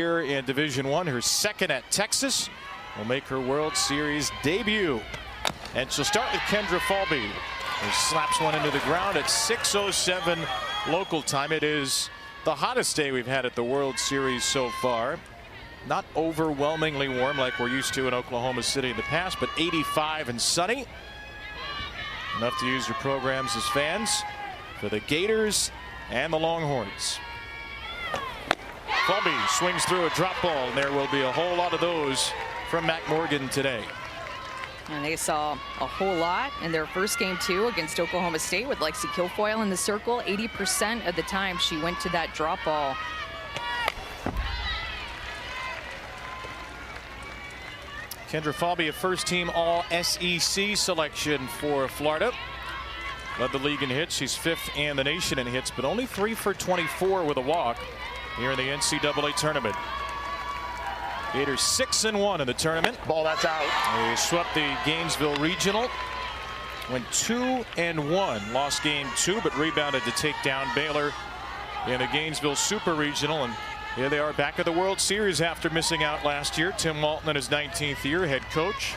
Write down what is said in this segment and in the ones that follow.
Here in Division I, her second at Texas, will make her World Series debut. And she'll start with Kendra Falby, who slaps one into the ground at 6:07 local time. It is the hottest day we've had at the World Series so far. Not overwhelmingly warm like we're used to in Oklahoma City in the past, but 85 and sunny. Enough to use your programs as fans for the Gators and the Longhorns. Falby swings through a drop ball, and there will be a whole lot of those from Mac Morgan today. And they saw a whole lot in their first game, too, against Oklahoma State with Lexi Kilfoyle in the circle. 80% of the time she went to that drop ball. Kendra Falby, a first-team All-SEC selection for Florida. Led the league in hits. She's 5th in the nation in hits, but only 3 for 24 with a walk here in the NCAA tournament. Gators 6-1 in the tournament. Ball, that's out. They swept the Gainesville Regional. Went 2-1. Lost game 2, but rebounded to take down Baylor in the Gainesville Super Regional. And here they are back at the World Series after missing out last year. Tim Walton in his 19th year, head coach.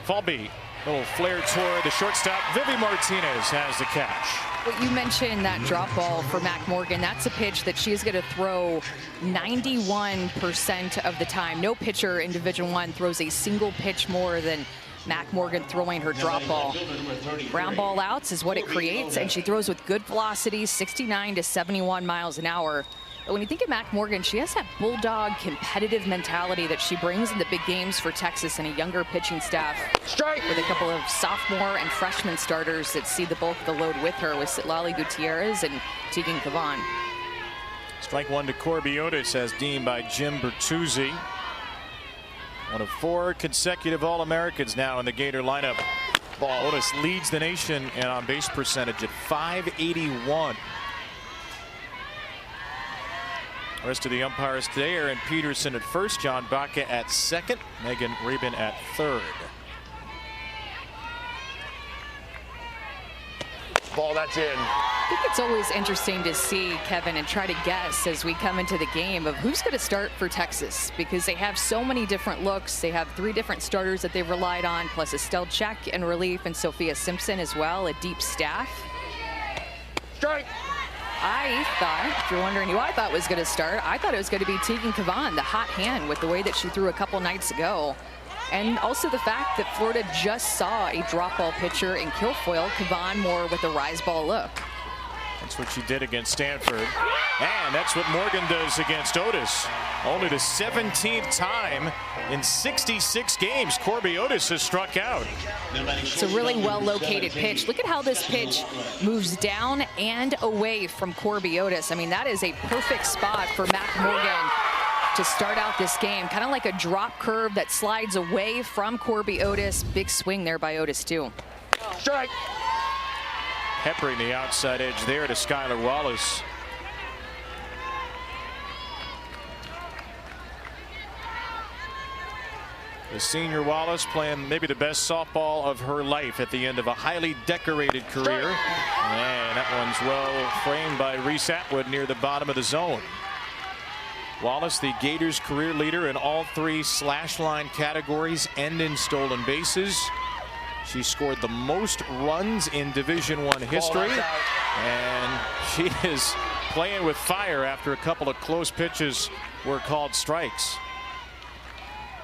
Falby, little flare toward the shortstop. Vivi Martinez has the catch. What you mentioned, that drop ball for Mac Morgan, that's a pitch that she's going to throw 91% of the time. No pitcher in Division I throws a single pitch more than Mac Morgan throwing her drop ball. Ground ball outs is what it creates, and she throws with good velocity, 69 to 71 miles an hour. But when you think of Mac Morgan, she has that bulldog competitive mentality that she brings in the big games for Texas and a younger pitching staff. Strike. With a couple of sophomore and freshman starters that see the bulk of the load with her, with Citlali Gutierrez and Tegan Cavan. Strike one to Corby Otis as deemed by Jim Bertuzzi. One of 4 consecutive All-Americans now in the Gator lineup. Ball. Otis leads the nation in on base percentage at .581. Rest of the umpires today: Aaron Peterson at first, John Baca at second, Megan Reben at third. Ball, that's in. I think it's always interesting to see, Kevin, and try to guess as we come into the game of who's going to start for Texas, because they have so many different looks. They have 3 different starters that they've relied on, plus Estelle Check in relief and Sophia Simpson as well, a deep staff. Strike. I thought, if you're wondering who I thought was going to start, I thought it was going to be Tegan Cavan, the hot hand, with the way that she threw a couple nights ago. And also the fact that Florida just saw a drop ball pitcher in Kilfoyle, Cavan more with a rise ball look. That's what she did against Stanford. And that's what Morgan does against Otis. Only the 17th time in 66 games Corby Otis has struck out. It's a really well-located pitch. Look at how this pitch moves down and away from Corby Otis. I mean, that is a perfect spot for Mac Morgan to start out this game. Kind of like a drop curve that slides away from Corby Otis. Big swing there by Otis, too. Strike. Peppering the outside edge there to Skylar Wallace. The senior Wallace playing maybe the best softball of her life at the end of a highly decorated career. And that one's well framed by Reese Atwood near the bottom of the zone. Wallace, the Gators' career leader in all 3 slash line categories and in stolen bases. She scored the most runs in Division I history, and she is playing with fire after a couple of close pitches were called strikes.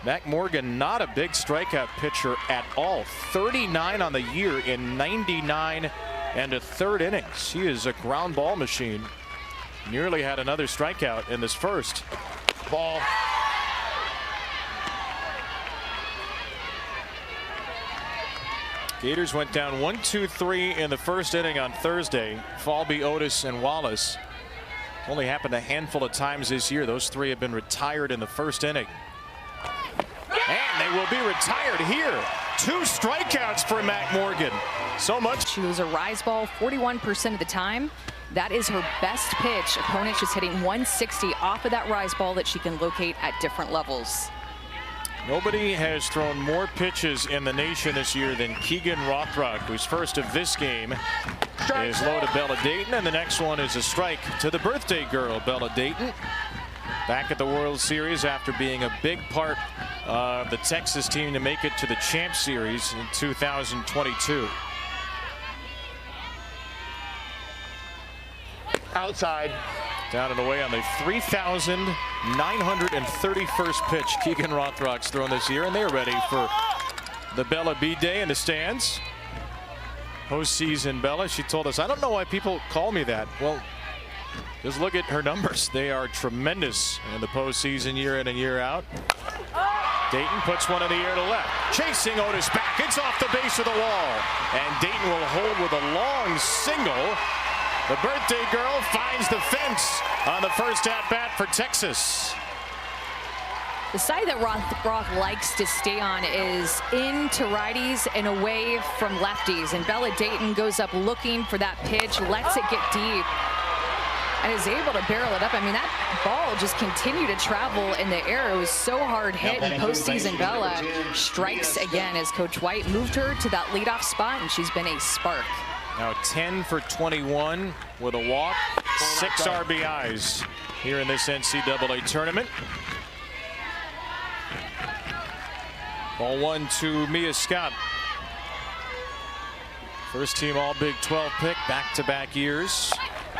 Mac Morgan, not a big strikeout pitcher at all. 39 on the year in 99 1/3 innings. She is a ground ball machine. Nearly had another strikeout in this first. Ball. Gators went down 1-2-3 in the first inning on Thursday. Falby, Otis, and Wallace. Only happened a handful of times this year. Those 3 have been retired in the first inning. And they will be retired here. 2 strikeouts for Mac Morgan. So much. She was a rise ball 41% of the time. That is her best pitch. Opponent just hitting 160 off of that rise ball that she can locate at different levels. Nobody has thrown more pitches in the nation this year than Keegan Rothrock, whose first of this game is low to Bella Dayton, and the next one is a strike to the birthday girl, Bella Dayton. back at the World Series after being a big part of the Texas team to make it to the Champ Series in 2022. Outside. Down and away on the 3,931st pitch Keegan Rothrock's thrown this year, and they're ready for the Bella B Day in the stands. Postseason Bella. She told us, I don't know why people call me that. Well, just look at her numbers. They are tremendous in the postseason year in and year out. Dayton puts one in the air to left. Chasing Otis back. It's off the base of the wall. And Dayton will hold with a long single. The birthday girl finds the fence on the first at-bat for Texas. The side that Rothrock likes to stay on is into righties and away from lefties. And Bella Dayton goes up looking for that pitch, lets it get deep, and is able to barrel it up. I mean, that ball just continued to travel in the air. It was so hard hit. And postseason Bella strikes again as Coach White moved her to that leadoff spot, and she's been a spark. Now 10 for 21 with a walk, 6 RBIs here in this NCAA tournament. Ball 1 to Mia Scott. First team all Big 12 pick, back-to-back years.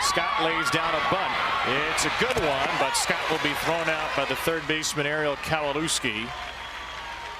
Scott lays down a bunt. It's a good one, but Scott will be thrown out by the third baseman Ariel Kowalewski.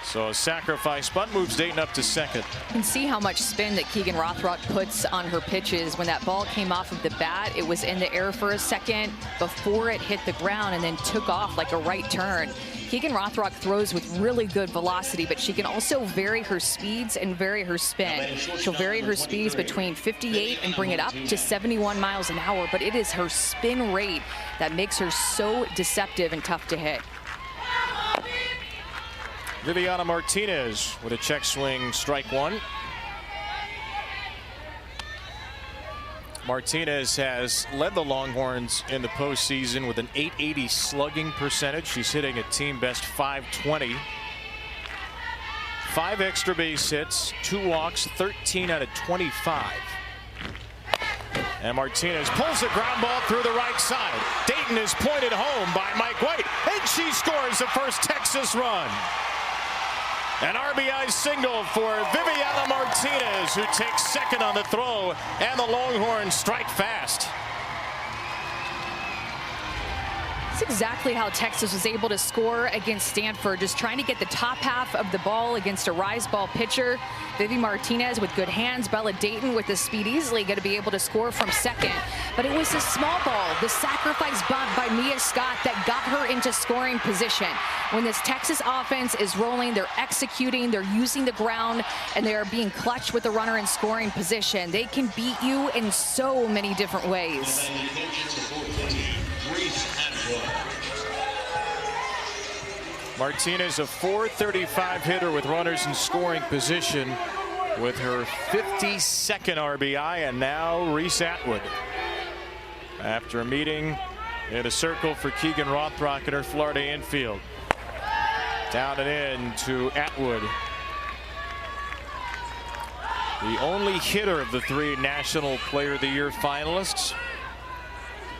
So a sacrifice bunt moves Dayton up to second. You can see how much spin that Keegan Rothrock puts on her pitches. When that ball came off of the bat, it was in the air for a second before it hit the ground and then took off like a right turn. Keegan Rothrock throws with really good velocity, but she can also vary her speeds and vary her spin. She'll vary her speeds between 58 and bring it up to 71 miles an hour, but it is her spin rate that makes her so deceptive and tough to hit. Viviana Martinez with a check swing, strike one. Martinez has led the Longhorns in the postseason with an .880 slugging percentage. She's hitting a team best .520. 5 extra base hits, 2 walks, 13 out of 25. And Martinez pulls the ground ball through the right side. Dayton is pointed home by Mike White, and she scores the first Texas run. An RBI single for Viviana Martinez, who takes second on the throw, and the Longhorns strike fast. That's exactly how Texas was able to score against Stanford, just trying to get the top half of the ball against a rise ball pitcher. Vivi Martinez with good hands, Bella Dayton with the speed, easily going to be able to score from second. But it was a small ball, the sacrifice bunt by Mia Scott, that got her into scoring position. When this Texas offense is rolling, they're executing, they're using the ground, and they are being clutch with the runner in scoring position. They can beat you in so many different ways. Martinez, a .435 hitter with runners in scoring position with her 52nd RBI, and now Reese Atwood. After a meeting in a circle for Keegan Rothrock in her Florida infield. Down and in to Atwood. The only hitter of the 3 National Player of the Year finalists.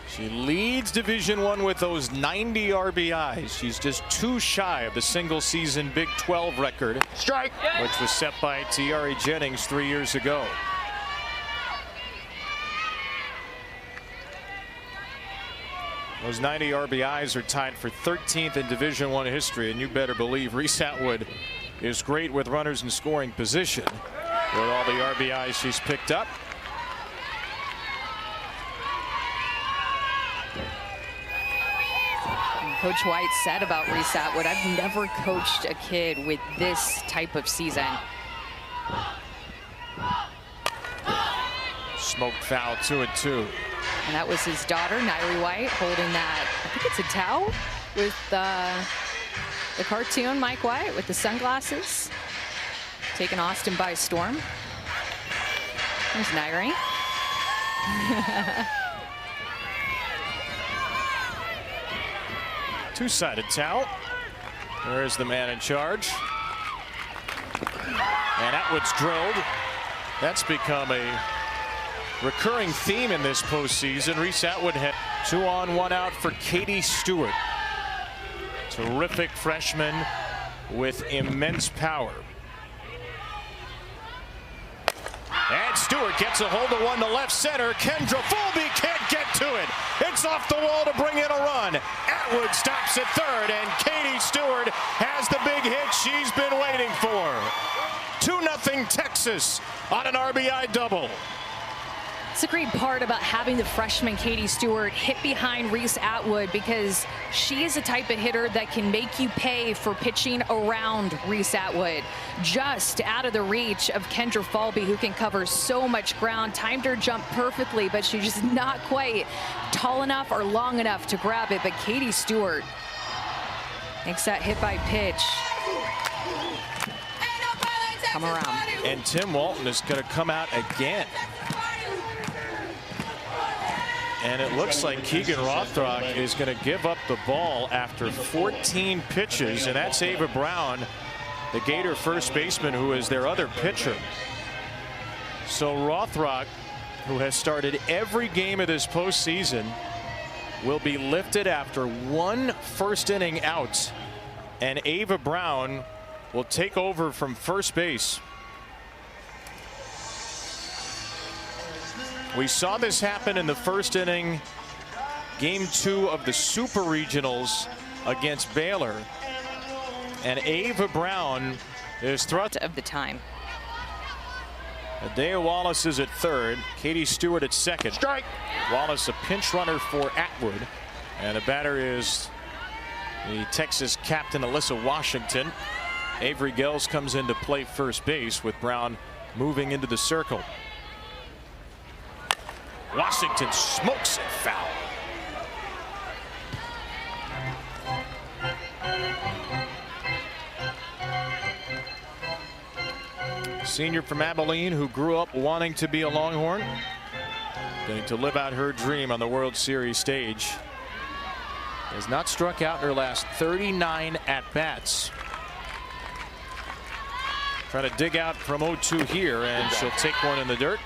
She leads Division I with those 90 RBIs. She's just 2 shy of the single-season Big 12 record, Strike, which was set by Tiare Jennings 3 years ago. Those 90 RBIs are tied for 13th in Division I history, and you better believe Reese Atwood is great with runners in scoring position with all the RBIs she's picked up. Coach White said about Reese Atwood, I've never coached a kid with this type of season. Smoked foul, 2-2. And that was his daughter, Nairi White, holding that, I think it's a towel, with the cartoon Mike White with the sunglasses, taking Austin by storm. There's Nairi. Two-sided towel. There's the man in charge. And Atwood's drilled. That's become a recurring theme in this postseason. Reese Atwood had 2 on 1 out for Katie Stewart. Terrific freshman with immense power. And Stewart gets a hold of one to left center. Kendra Fulby can't get to it. It's off the wall to bring in a run. Atwood stops at third, and Katie Stewart has the big hit she's been waiting for. 2-0 Texas on an RBI double. It's a great part about having the freshman Katie Stewart hit behind Reese Atwood, because she is the type of hitter that can make you pay for pitching around Reese Atwood. Just out of the reach of Kendra Fulby, who can cover so much ground. Timed her jump perfectly, but she's just not quite tall enough or long enough to grab it. But Katie Stewart makes that hit by pitch come around. And Tim Walton is going to come out again. And it looks like Keegan Rothrock is going to give up the ball after 14 pitches, and that's Ava Brown, the Gator first baseman, who is their other pitcher. So Rothrock, who has started every game of this postseason, will be lifted after one first inning out, and Ava Brown will take over from first base. We saw this happen in the first inning, game 2 of the Super Regionals against Baylor. And Ava Brown is thrust of the time. Adea Wallace is at third. Katie Stewart at second. Strike. Wallace a pinch runner for Atwood. And the batter is the Texas captain, Alyssa Washington. Avery Gels comes in to play first base, with Brown moving into the circle. Washington smokes it foul. Senior from Abilene, who grew up wanting to be a Longhorn, getting to live out her dream on the World Series stage, has not struck out in her last 39 at-bats. Trying to dig out from 0-2 here, and she'll take one in the dirt.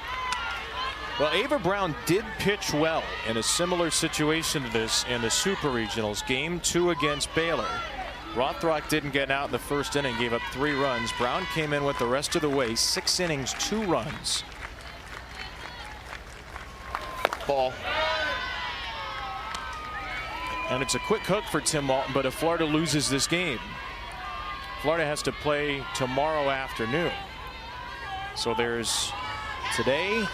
Well, Ava Brown did pitch well in a similar situation to this in the Super Regionals, game 2 against Baylor. Rothrock didn't get out in the first inning, gave up 3 runs. Brown came in with the rest of the way, 6 innings, 2 runs. Ball. And it's a quick hook for Tim Walton, but if Florida loses this game, Florida has to play tomorrow afternoon. So there's today,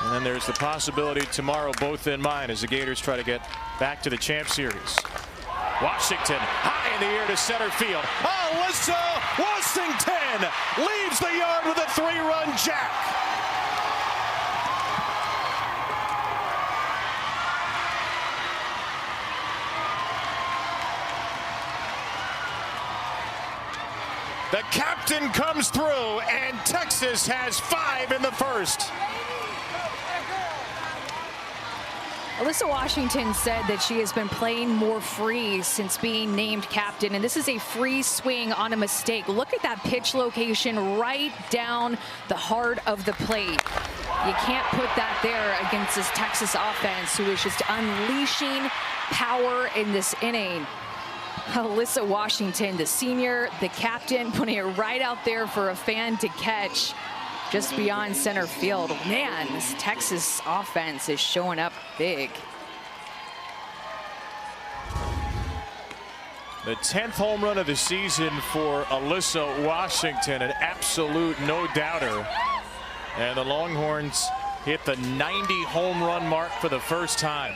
and then there's the possibility tomorrow, both in mind, as the Gators try to get back to the Champ Series. Washington high in the air to center field. Alyssa Washington leaves the yard with a 3-run jack. The captain comes through, and Texas has 5 in the first. Alyssa Washington said that she has been playing more free since being named captain, and this is a free swing on a mistake. Look at that pitch location right down the heart of the plate. You can't put that there against this Texas offense, who is just unleashing power in this inning. Alyssa Washington, the senior, the captain, putting it right out there for a fan to catch just beyond center field. Man, this Texas offense is showing up big. The 10th home run of the season for Alyssa Washington, an absolute no-doubter. And the Longhorns hit the 90 home run mark for the first time.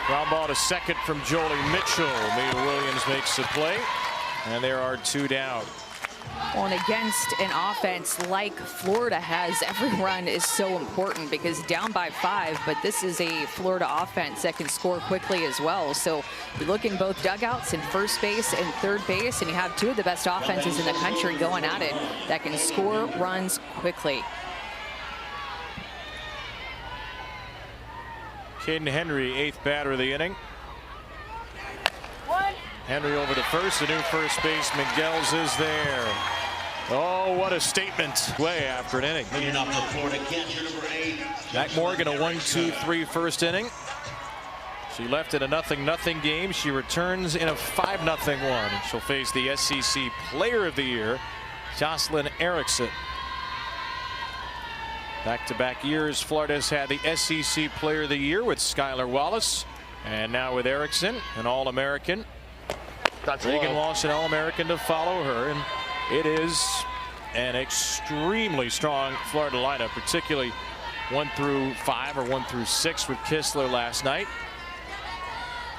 Ground ball to second from Jolie Mitchell. Mia Williams makes the play, and there are 2 down. Well, and against an offense like Florida has, every run is so important, because down by 5, but this is a Florida offense that can score quickly as well. So you look in both dugouts, in first base and third base, and you have 2 of the best offenses in the country going at it that can score runs quickly. Caden Henry, 8th batter of the inning. Henry over to first. The new first baseman, Gels, is there. Oh, what a statement. Way after an inning. Mac Morgan, a 1-2-3 first inning. She left in a 0-0 game. She returns in a 5-0 one. She'll face the SEC Player of the Year, Jocelyn Erickson. Back-to-back years, Florida's had the SEC Player of the Year with Skylar Wallace, and now with Erickson, an All-American. Reagan Walsh, an All-American to follow her, and it is an extremely strong Florida lineup, particularly 1 through 5 or 1 through 6 with Kistler last night.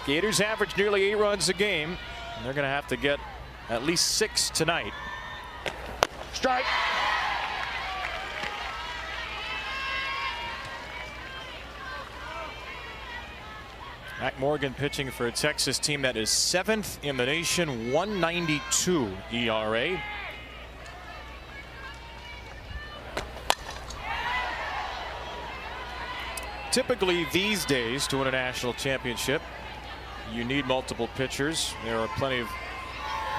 Gators average nearly 8 runs a game, and they're going to have to get at least 6 tonight. Strike. Mac Morgan pitching for a Texas team that is 7th in the nation, 1.92 ERA. Typically these days, to win a national championship, you need multiple pitchers. There are plenty of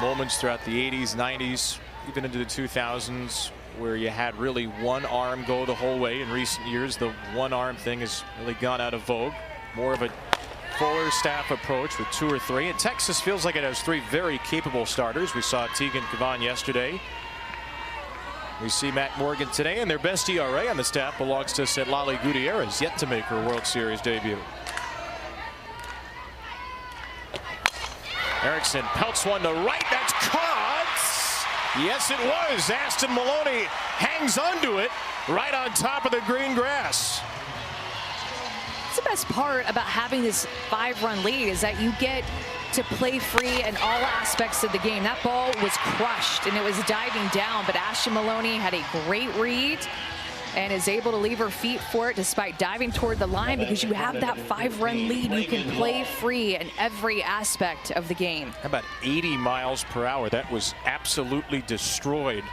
moments throughout the 80s, 90s, even into the 2000s, where you had really one arm go the whole way. In recent years, the one arm thing has really gone out of vogue. More of a fuller staff approach with 2 or 3. And Texas feels like it has 3 very capable starters. We saw Tegan Cavan yesterday. We see Mac Morgan today, and their best ERA on the staff belongs to Setlali Gutierrez, yet to make her World Series debut. Erickson pelts one to right. That's caught. Yes, it was. Aston Maloney hangs onto it right on top of the green grass. That's the best part about having this 5-run lead, is that you get to play free in all aspects of the game. That ball was crushed and it was diving down, but Ashton Maloney had a great read and is able to leave her feet for it despite diving toward the line, because you have that 5-run lead. You can play free in every aspect of the game. How about 80 miles per hour? That was absolutely destroyed.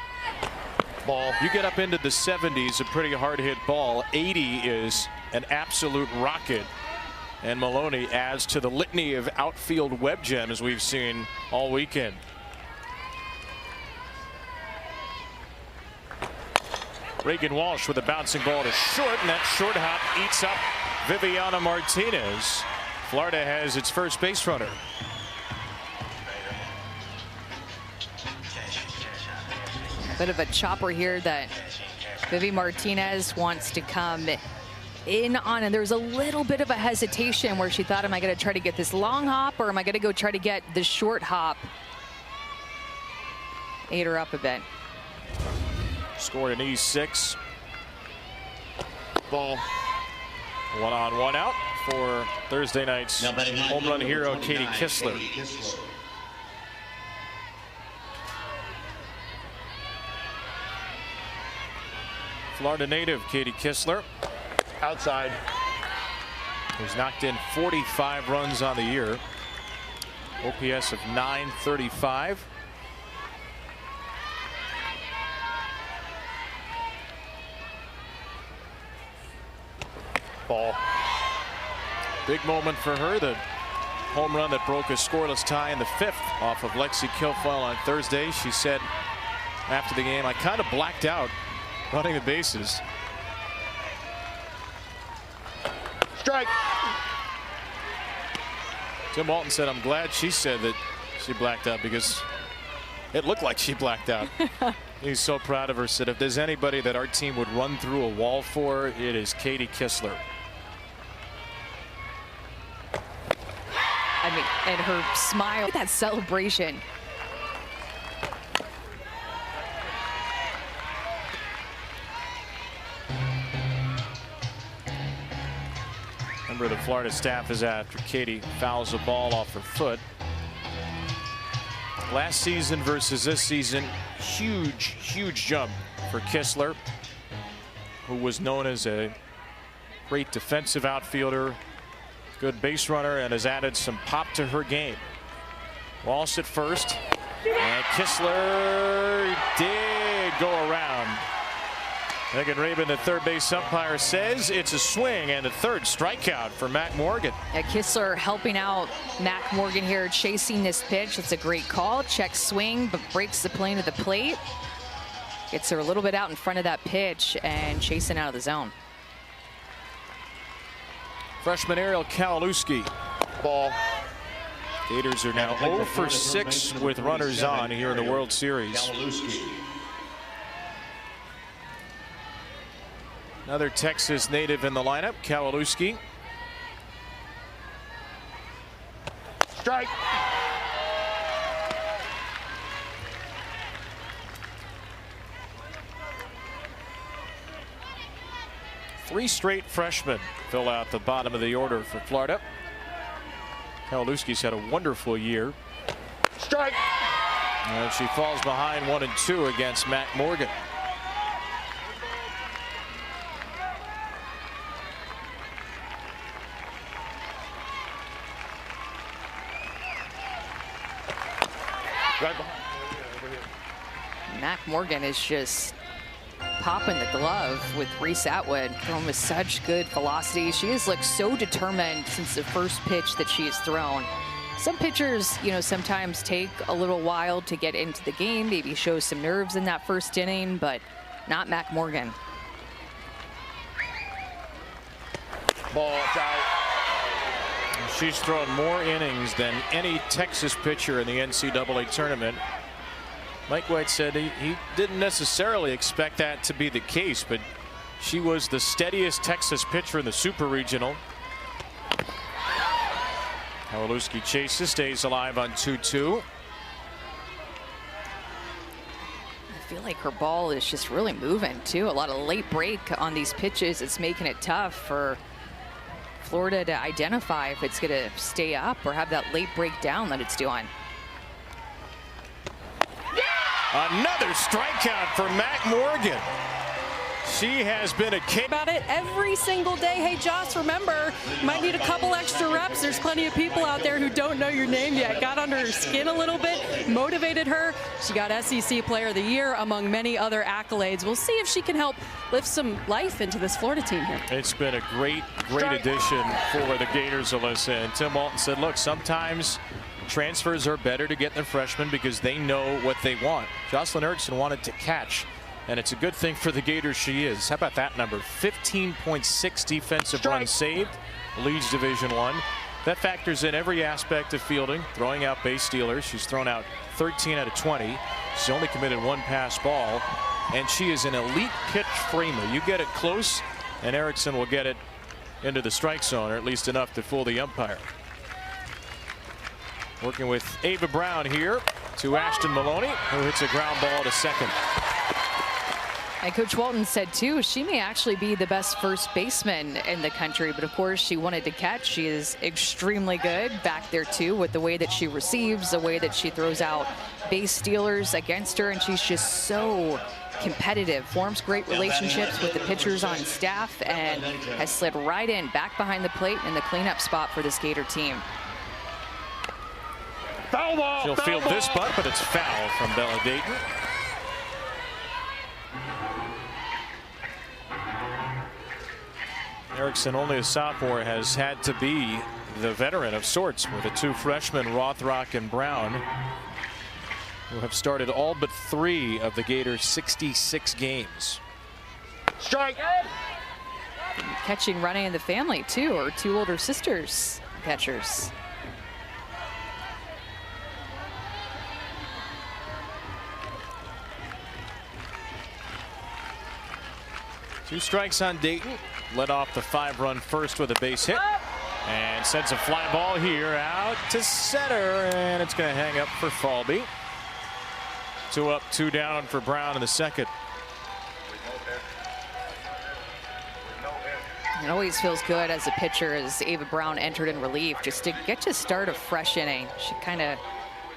Ball. You get up into the 70s, a pretty hard hit ball. 80 is an absolute rocket. And Maloney adds to the litany of outfield web gems we've seen all weekend. Reagan Walsh with a bouncing ball to short, and that short hop eats up Viviana Martinez. Florida has its first base runner. Bit of a chopper here that Vivi Martinez wants to come in on, and there's a little bit of a hesitation where she thought, am I going to try to get this long hop, or am I going to go try to get the short hop? Ate her up a bit. Scored an E6. Ball. 1 on, 1 out for Thursday night's home run hero, Katie Kistler. Florida native Katie Kistler. Outside. Who's knocked in 45 runs on the year. OPS of 935. Ball. Big moment for her. The home run that broke a scoreless tie in the 5th off of Lexi Kilfoyle on Thursday. She said after the game, I kind of blacked out running the bases. Strike. Tim Walton said, I'm glad she said that she blacked out, because it looked like she blacked out. He's so proud of her. Said if there's anybody that our team would run through a wall for, it is Katie Kistler. I mean, and her smile, that celebration. Remember, the Florida staff is after Katie fouls a ball off her foot. Last season versus this season, huge jump for Kistler, who was known as a great defensive outfielder, good base runner, and has added some pop to her game. Walsh at first, and Kistler did go around. Megan Rabin, the third base umpire, says it's a swing, and a 3rd strikeout for Mac Morgan. Yeah, Kistler helping out Mac Morgan here, chasing this pitch. It's a great call. Check swing, but breaks the plane of the plate. Gets her a little bit out in front of that pitch and chasing out of the zone. Freshman Ariel Kowalewski. Ball. Gators are now 0 for 6 with runners on here in the World Series. Another Texas native in the lineup, Kowalewski. Strike. Three straight freshmen fill out the bottom of the order for Florida. Kowalewski's had a wonderful year. Strike. And she falls behind 1-2 against Mac Morgan. Mac Morgan is just popping the glove with Reese Atwood, throwing with such good velocity. She has looked so determined since the first pitch that she has thrown. Some pitchers, you know, sometimes take a little while to get into the game, maybe show some nerves in that first inning, but not Mac Morgan. Ball out. She's thrown more innings than any Texas pitcher in the NCAA tournament. Mike White said he didn't necessarily expect that to be the case, but she was the steadiest Texas pitcher in the Super Regional. Kowalewski chases, stays alive on 2-2. I feel like her ball is just really moving too. A lot of late break on these pitches. It's making it tough for Florida to identify if it's going to stay up or have that late break down that it's doing. Another strikeout for Mac Morgan. She has been a king. About it every single day. Hey, Joss, remember, you might need a couple extra reps. There's plenty of people out there who don't know your name yet. Got under her skin a little bit, motivated her. She got SEC Player of the Year, among many other accolades. We'll see if she can help lift some life into this Florida team here. It's been a great addition for the Gators, Alyssa. And Tim Walton said, look, sometimes transfers are better to get than freshmen because they know what they want. Jocelyn Erickson wanted to catch, and it's a good thing for the Gators she is. How about that number? 15.6 defensive runs saved, leads Division I. That factors in every aspect of fielding, throwing out base stealers. She's thrown out 13 out of 20. She's only committed one pass ball, and she is an elite pitch framer. You get it close, and Erickson will get it into the strike zone, or at least enough to fool the umpire. Working with Ava Brown here to Ashton Maloney, who hits a ground ball to second. And Coach Walton said too, she may actually be the best first baseman in the country, but of course she wanted to catch. She is extremely good back there too, with the way that she receives, the way that she throws out base stealers against her, and she's just so competitive, forms great relationships with the pitchers on staff, and has slid right in back behind the plate in the cleanup spot for this Gator team. Foul ball. She'll field this bunt, but it's foul from Bella Dayton. Erickson, only a sophomore, has had to be the veteran of sorts with the two freshmen, Rothrock and Brown, who have started all but 3 of the Gators' 66 games. Strike. Catching running in the family too, or 2 older sisters catchers. Two strikes on Dayton. Led off the 5-run first with a base hit, and sends a fly ball here out to center, and it's going to hang up for Falby. 2 up, 2 down for Brown in the second. It always feels good as a pitcher, as Ava Brown entered in relief, just to get to start a fresh inning. She kind of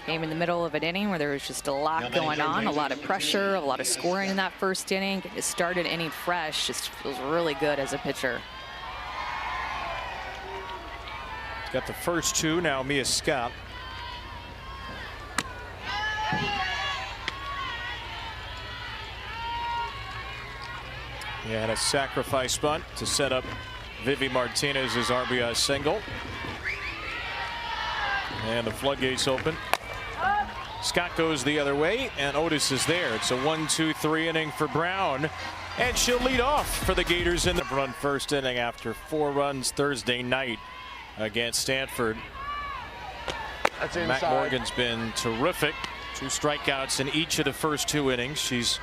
came in the middle of an inning where there was just a lot going on, a lot of pressure, a lot of scoring in that first inning. Getting to start an inning fresh just feels really good as a pitcher. She's got the first 2 now. Mia Scott. He had a sacrifice bunt to set up Vivi Martinez's RBI single. And the floodgates open. Scott goes the other way, and Otis is there. It's a 1-2-3 inning for Brown, and she'll lead off for the Gators in the run first inning after 4 runs Thursday night against Stanford. That's inside. Matt Morgan's been terrific. 2 strikeouts in each of the first 2 innings. She's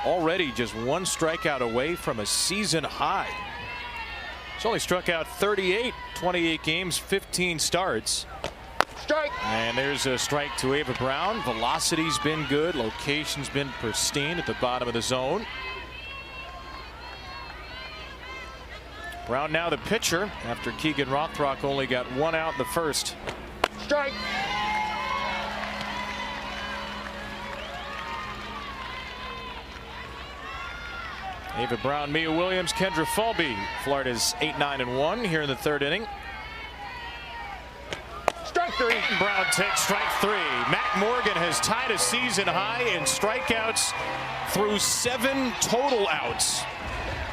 already just 1 strikeout away from a season high. She's only struck out 38, 28 games, 15 starts. Strike. And there's a strike to Ava Brown. Velocity's been good. Location's been pristine at the bottom of the zone. Brown now the pitcher after Keegan Rothrock only got 1 out in the first. Strike. Ava Brown, Mia Williams, Kendra Falby. Florida's 8-9-1 here in the 3rd inning. Strike 3. Brown takes strike 3. Mac Morgan has tied a season high in strikeouts through 7 total outs.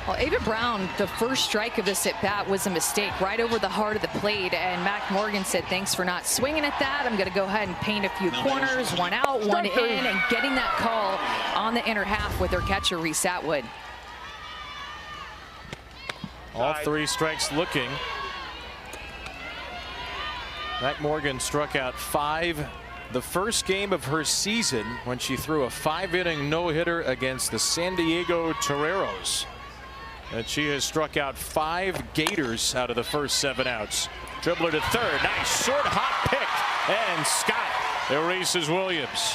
Well, Ava Brown, the first strike of this at bat was a mistake right over the heart of the plate, and Mac Morgan said, thanks for not swinging at that. I'm going to go ahead and paint a few corners, 1 out, 1 in, and getting that call on the inner half with her catcher, Reese Atwood. All 3 strikes looking. Mac Morgan struck out 5 the first game of her season when she threw a 5-inning no-hitter against the San Diego Toreros. And she has struck out 5 Gators out of the first 7 outs. Dribbler to third. Nice short hot pick. And Scott erases Williams.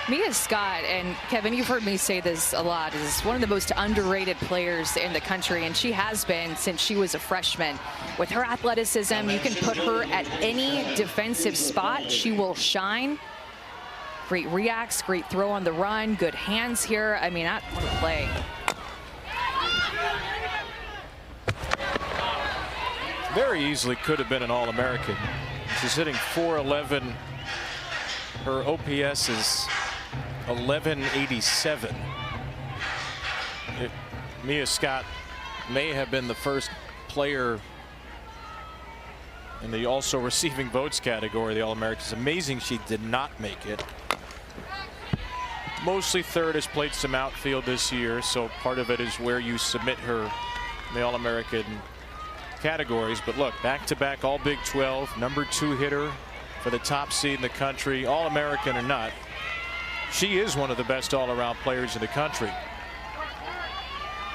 Mia Scott, and Kevin, you've heard me say this a lot, is one of the most underrated players in the country, and she has been since she was a freshman. With her athleticism, you can put her at any defensive spot. She will shine. Great reacts, great throw on the run, good hands here. I mean, what a play. Very easily could have been an All-American. She's hitting .411. Her OPS is 1187. Mia Scott may have been the first player in the also receiving votes category, the All-Americans. Amazing she did not make it. Mostly third, has played some outfield this year, so part of it is where you submit her in the All-American categories. But look, back-to-back all Big 12, #2 hitter for the top seed in the country, All-American or not. She is one of the best all-around players in the country.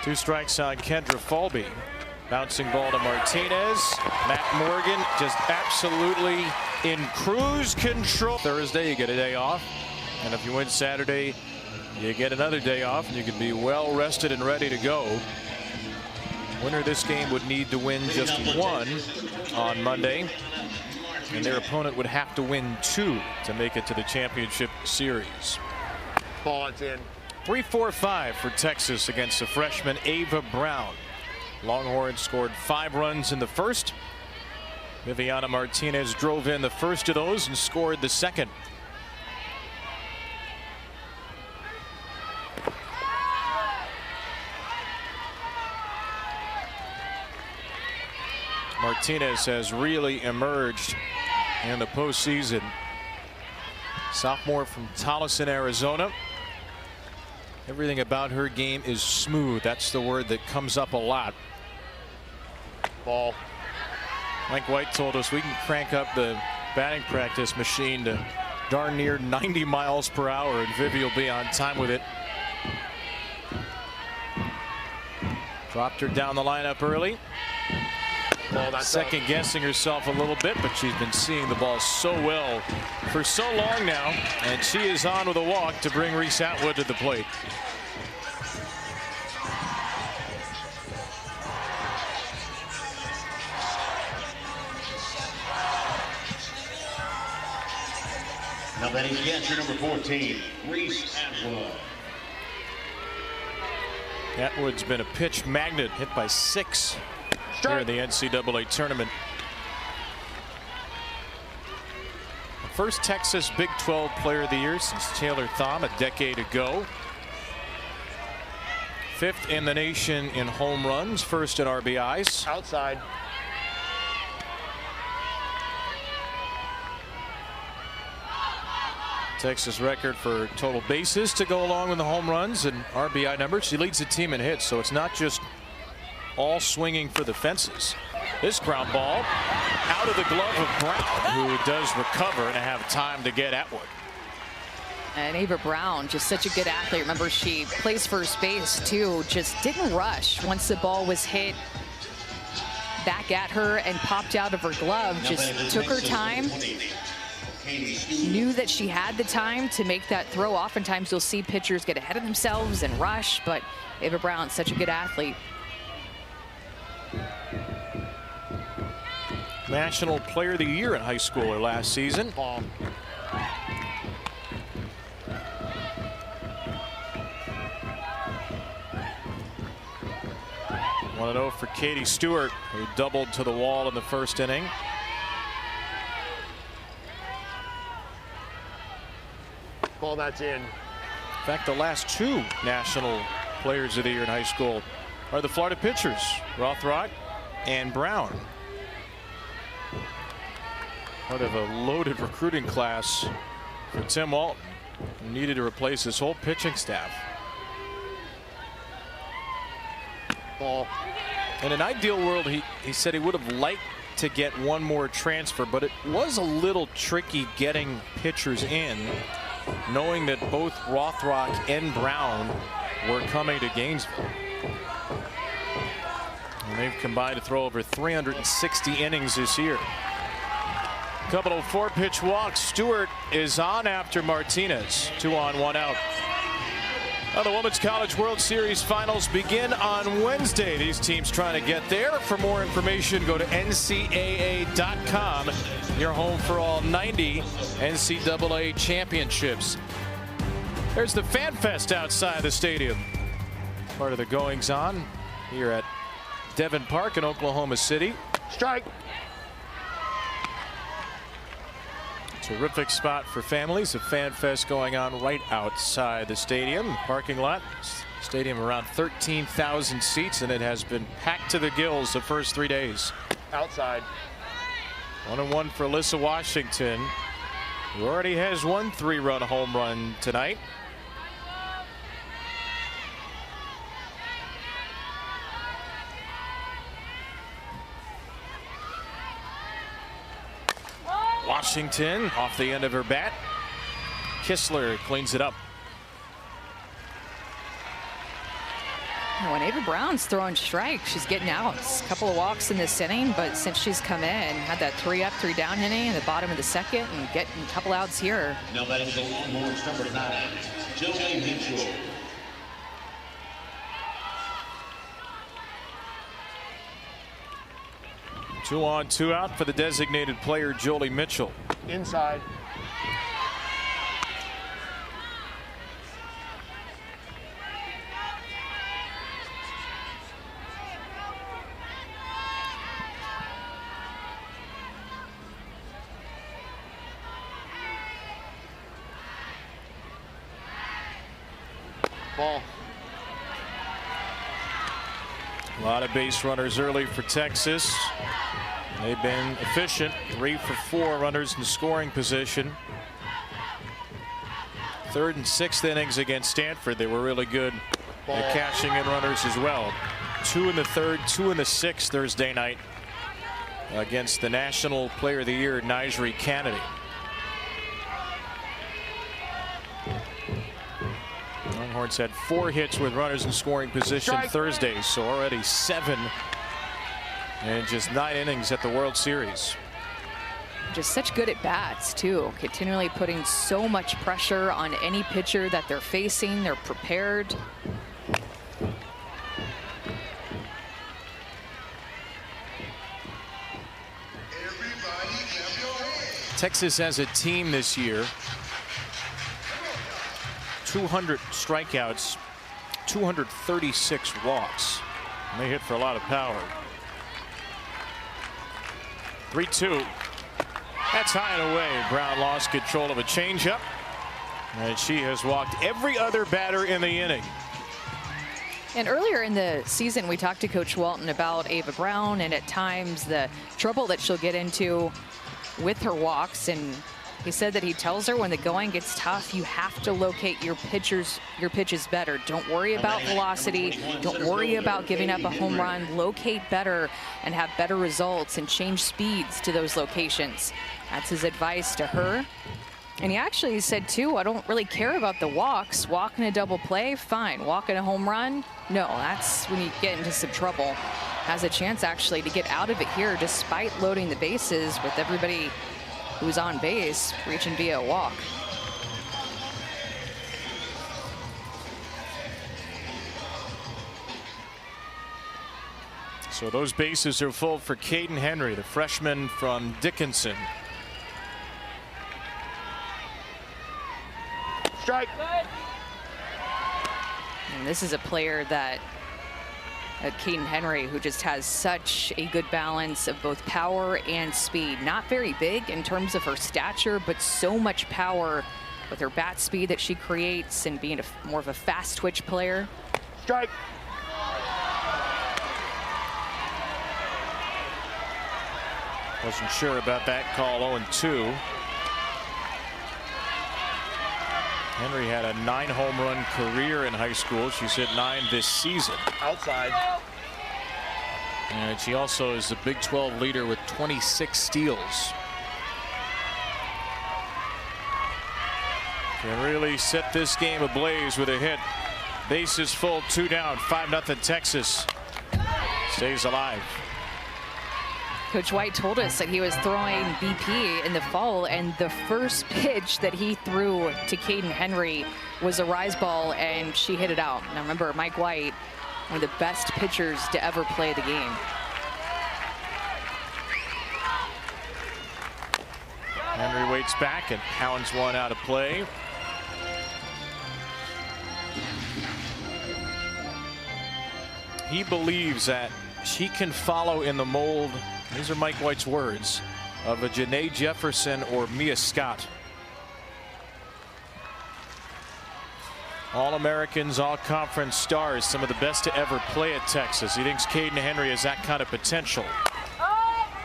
2 strikes on Kendra Falby. Bouncing ball to Martinez. Matt Morgan just absolutely in cruise control. Thursday, you get a day off. And if you win Saturday, you get another day off, and you can be well rested and ready to go. Winner of this game would need to win just 1 on Monday, and their opponent would have to win 2 to make it to the championship series. Ball, it's in. 3-4-5 for Texas against the freshman Ava Brown. Longhorns scored 5 runs in the first. Viviana Martinez drove in the first of those and scored the second. Martinez has really emerged in the postseason. Sophomore from Tolleson, Arizona. Everything about her game is smooth. That's the word that comes up a lot. Ball. Mike White told us we can crank up the batting practice machine to darn near 90 miles per hour, and Vivi will be on time with it. Dropped her down the lineup early. Second guessing herself a little bit, but she's been seeing the ball so well for so long now, and she is on with a walk to bring Reese Atwood to the plate. Now batting catcher number 14, Reese Atwood. Atwood's been a pitch magnet, hit by 6 here in the NCAA tournament. First Texas Big 12 Player of the Year since Taylor Thom a decade ago. 5th in the nation in home runs, 1st in RBIs. Outside. Texas record for total bases to go along with the home runs and RBI numbers. She leads the team in hits, so it's not just all swinging for the fences. This ground ball out of the glove of Brown, who does recover and have time to get Atwood. And Ava Brown, just such a good athlete. Remember, she plays first base too. Just didn't rush once the ball was hit back at her and popped out of her glove. Just took her time. Knew that she had the time to make that throw. Oftentimes you'll see pitchers get ahead of themselves and rush, but Ava Brown, such a good athlete. National Player of the Year in high schooler last season. Ball. 1-0 for Katie Stewart, who doubled to the wall in the first inning. Ball, that's in. In fact, the last two National Players of the Year in high school are the Florida pitchers, Rothrock and Brown. Part of a loaded recruiting class for Tim Walton, who needed to replace his whole pitching staff. Ball. In an ideal world, he said he would have liked to get one more transfer, but it was a little tricky getting pitchers in, knowing that both Rothrock and Brown were coming to Gainesville. And they've combined to throw over 360 innings this year. Couple of 4-pitch walks. Stewart is on after Martinez. 2 on, 1 out. Now the Women's College World Series finals begin on Wednesday. These teams trying to get there. For more information, go to NCAA.com. Your home for all 90 NCAA championships. There's the Fan Fest outside the stadium. Part of the goings on here at Devon Park in Oklahoma City. Strike. Terrific spot for families. A Fan Fest going on right outside the stadium. The parking lot. Stadium around 13,000 seats, and it has been packed to the gills the first 3 days. Outside. 1-1 for Alyssa Washington, who already has one 3-run home run tonight. Washington off the end of her bat. Kistler cleans it up. When Ava Brown's throwing strikes, she's getting outs. A couple of walks in this inning, but since she's come in, had that 3-up, 3-down inning in the bottom of the second and getting a couple outs here. Now batting the Longhorns, number 9, Joey Mitchell. 2 on, 2 out for the designated player, Jolie Mitchell. Inside. Ball. A lot of base runners early for Texas. They've been efficient. 3 for 4 runners in scoring position. 3rd and 6th innings against Stanford, they were really good at cashing in runners as well. 2 in the 3rd, 2 in the 6th Thursday night against the National Player of the Year, Nysri Kennedy. Longhorns had 4 hits with runners in scoring position Thursday, so already 7 in just 9 innings at the World Series. Just such good at bats too, continually putting so much pressure on any pitcher that they're facing. They're prepared. Texas as a team this year, 200 strikeouts, 236 walks. And they hit for a lot of power. 3-2. That's high and away. Brown lost control of a changeup, and she has walked every other batter in the inning. And earlier in the season, we talked to Coach Walton about Ava Brown and at times the trouble that she'll get into with her walks. And He said that he tells her when the going gets tough, you have to locate your pitches better. Don't worry about velocity. Don't worry about giving up a home run. Locate better and have better results and change speeds to those locations. That's his advice to her. And he actually said, too, I don't really care about the walks. Walk in a double play, fine. Walk in a home run, no. That's when you get into some trouble. Has a chance, actually, to get out of it here despite loading the bases with everybody who's on base reaching via a walk. So those bases are full for Caden Henry, the freshman from Dickinson. Strike. And this is a player that Caden Henry, who just has such a good balance of both power and speed. Not very big in terms of her stature, but so much power with her bat speed that she creates and being more of a fast twitch player. Strike. Wasn't sure about that call. 0-2. Henry had a 9 home run career in high school. She's hit 9 this season. Outside. And she also is the Big 12 leader with 26 steals. Can really set this game ablaze with a hit. Bases full, 2 down, 5-0 Texas. Stays alive. Coach White told us that he was throwing BP in the fall, and the first pitch that he threw to Caden Henry was a rise ball, and she hit it out. Now remember, Mike White, one of the best pitchers to ever play the game. Henry waits back and pounds one out of play. He believes that she can follow in the mold, these are Mike White's words, of a Janae Jefferson or Mia Scott. All-Americans, all-conference stars, some of the best to ever play at Texas. He thinks Caden Henry has that kind of potential.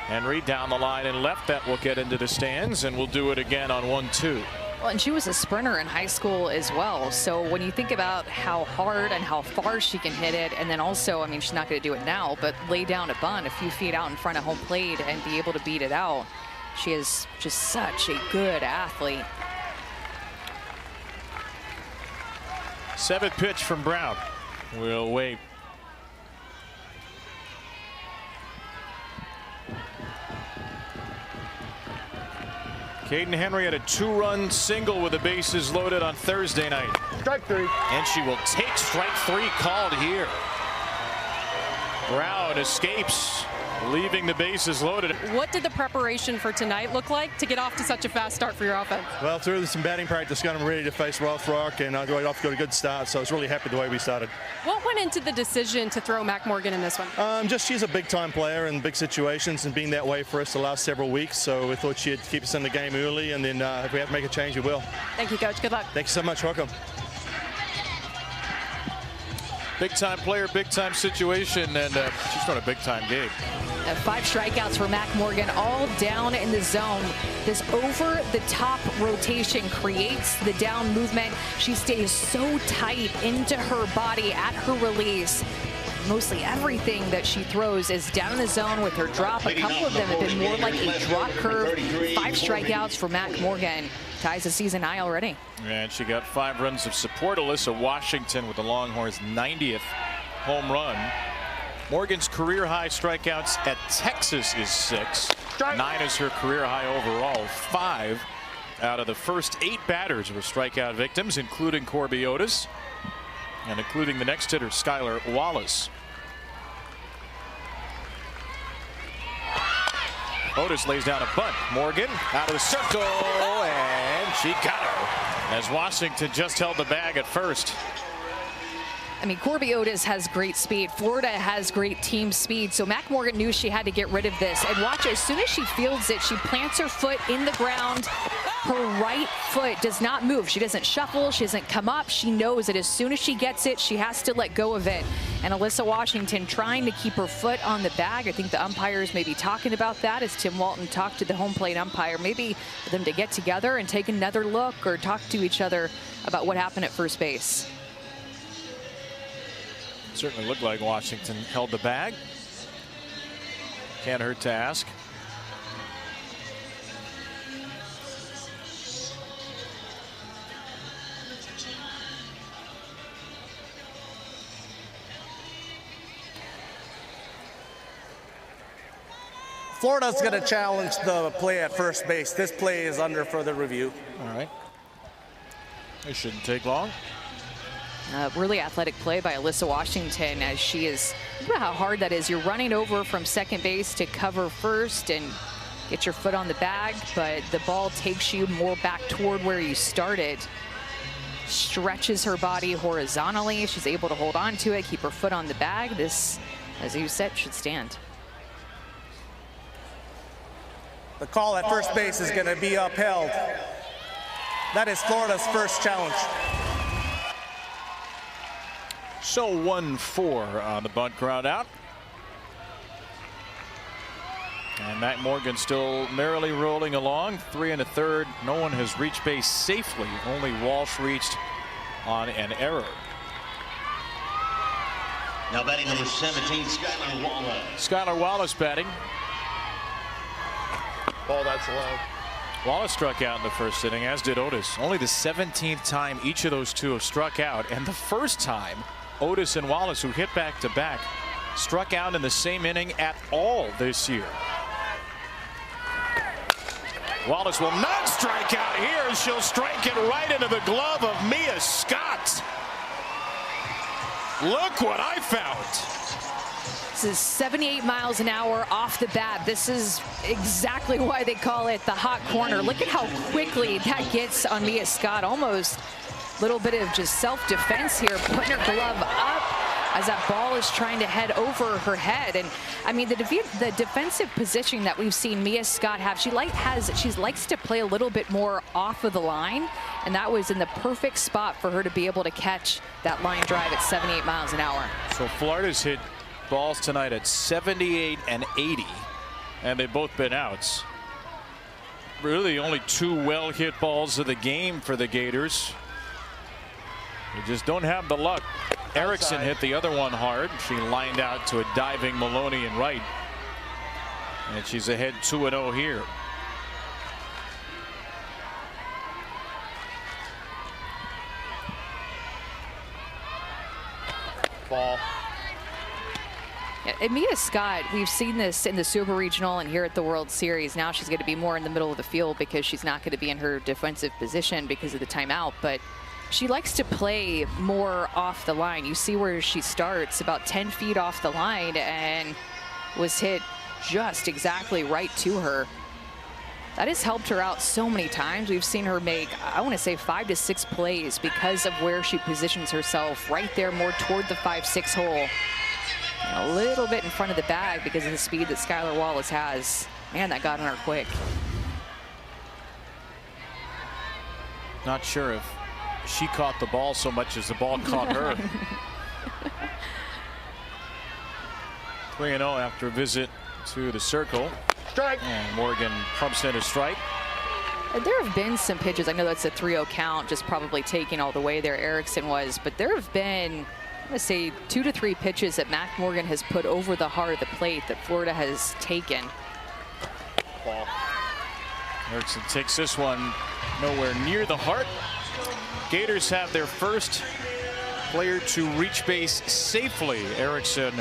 Henry down the line and left. That will get into the stands, and we'll do it again on 1-2. Well, and she was a sprinter in high school as well. So when you think about how hard and how far she can hit it, and then also, I mean, she's not going to do it now, but lay down a bunt a few feet out in front of home plate and be able to beat it out. She is just such a good athlete. 7th pitch from Brown. We'll wait. Caden Henry had a 2-run single with the bases loaded on Thursday night. Strike 3. And she will take strike 3 called here. Brown escapes, leaving the bases loaded. What did the preparation for tonight look like to get off to such a fast start for your offense? Well, through some batting practice, got them ready to face Rothrock, and I got a good start, so I was really happy the way we started. What went into the decision to throw Mac Morgan in this one? Just she's a big-time player in big situations and being that way for us the last several weeks, so we thought she'd keep us in the game early, and then if we have to make a change, we will. Thank you, Coach. Good luck. Thank you so much. Welcome. Big time player, big time situation, and she's on a big time game. 5 strikeouts for Mac Morgan, all down in the zone. This over the top rotation creates the down movement. She stays so tight into her body at her release. Mostly everything that she throws is down in the zone with her drop. A couple of them have been more like a drop curve. 5 strikeouts for Mac Morgan. Ties the season high already. And she got 5 runs of support. Alyssa Washington with the Longhorns' 90th home run. Morgan's career high strikeouts at Texas is 6. 9 is her career high overall. 5 out of the first 8 batters were strikeout victims, including Corby Otis and including the next hitter, Skylar Wallace. Otis lays down a bunt. Morgan out of the circle, and she got her as Washington just held the bag at first. I mean, Corby Otis has great speed. Florida has great team speed. So Mac Morgan knew she had to get rid of this. And watch, as soon as she fields it, she plants her foot in the ground, her right foot does not move. She doesn't shuffle. She doesn't come up. She knows that as soon as she gets it, she has to let go of it. And Alyssa Washington trying to keep her foot on the bag. I think the umpires may be talking about that as Tim Walton talked to the home plate umpire. Maybe for them to get together and take another look or talk to each other about what happened at first base. Certainly looked like Washington held the bag. Can't hurt to ask. Florida's going to challenge the play at first base. This play is under further review. All right. It shouldn't take long. Really athletic play by Alyssa Washington as she is, look at how hard that is. You're running over from second base to cover first and get your foot on the bag, but the ball takes you more back toward where you started. Stretches her body horizontally. She's able to hold on to it, keep her foot on the bag. This, as you said, should stand. The call at first base is going to be upheld. That is Florida's first challenge. So 1-4 on the bunt ground out. And Matt Morgan still merrily rolling along. 3 1/3. No one has reached base safely. Only Walsh reached on an error. Now batting number 17, Skylar Wallace. Skylar Wallace batting. Ball that's low. Wallace struck out in the first inning, as did Otis. Only the 17th time each of those two have struck out, and the first time Otis and Wallace, who hit back-to-back, struck out in the same inning at all this year. Wallace will not strike out here. She'll strike it right into the glove of Mia Scott. Look what I found. This is 78 miles an hour off the bat. This is exactly why they call it the hot corner. Look at how quickly that gets on Mia Scott. Almost a little bit of just self-defense here, putting her glove up as that ball is trying to head over her head. And I mean, the defensive positioning that we've seen Mia Scott have, she likes to play a little bit more off of the line, and that was in the perfect spot for her to be able to catch that line drive at 78 miles an hour. So Florida's hit balls tonight at 78 and 80, and they've both been outs. Really only 2 well hit balls of the game for the Gators. They just don't have the luck. Erickson hit the other one hard. She lined out to a diving Maloney in right, and she's ahead 2-0 here. Ball. And Mia Scott, we've seen this in the Super Regional and here at the World Series. Now she's going to be more in the middle of the field because she's not going to be in her defensive position because of the timeout. But she likes to play more off the line. You see where she starts, about 10 feet off the line, and was hit just exactly right to her. That has helped her out so many times. We've seen her make, I want to say, 5 to 6 plays because of where she positions herself, right there more toward the 5-6 hole. A little bit in front of the bag because of the speed that Skylar Wallace has. Man, that got on her quick. Not sure if she caught the ball so much as the ball caught her. 3-0 after a visit to the circle. Strike. And Morgan pumps in a strike. And there have been some pitches. I know that's a 3-0 count, just probably taking all the way there. Erickson was, but there have been, I'm going to say, 2 to 3 pitches that Mac Morgan has put over the heart of the plate that Florida has taken. Ball. Erickson takes this one nowhere near the heart. Gators have their first player to reach base safely. Erickson,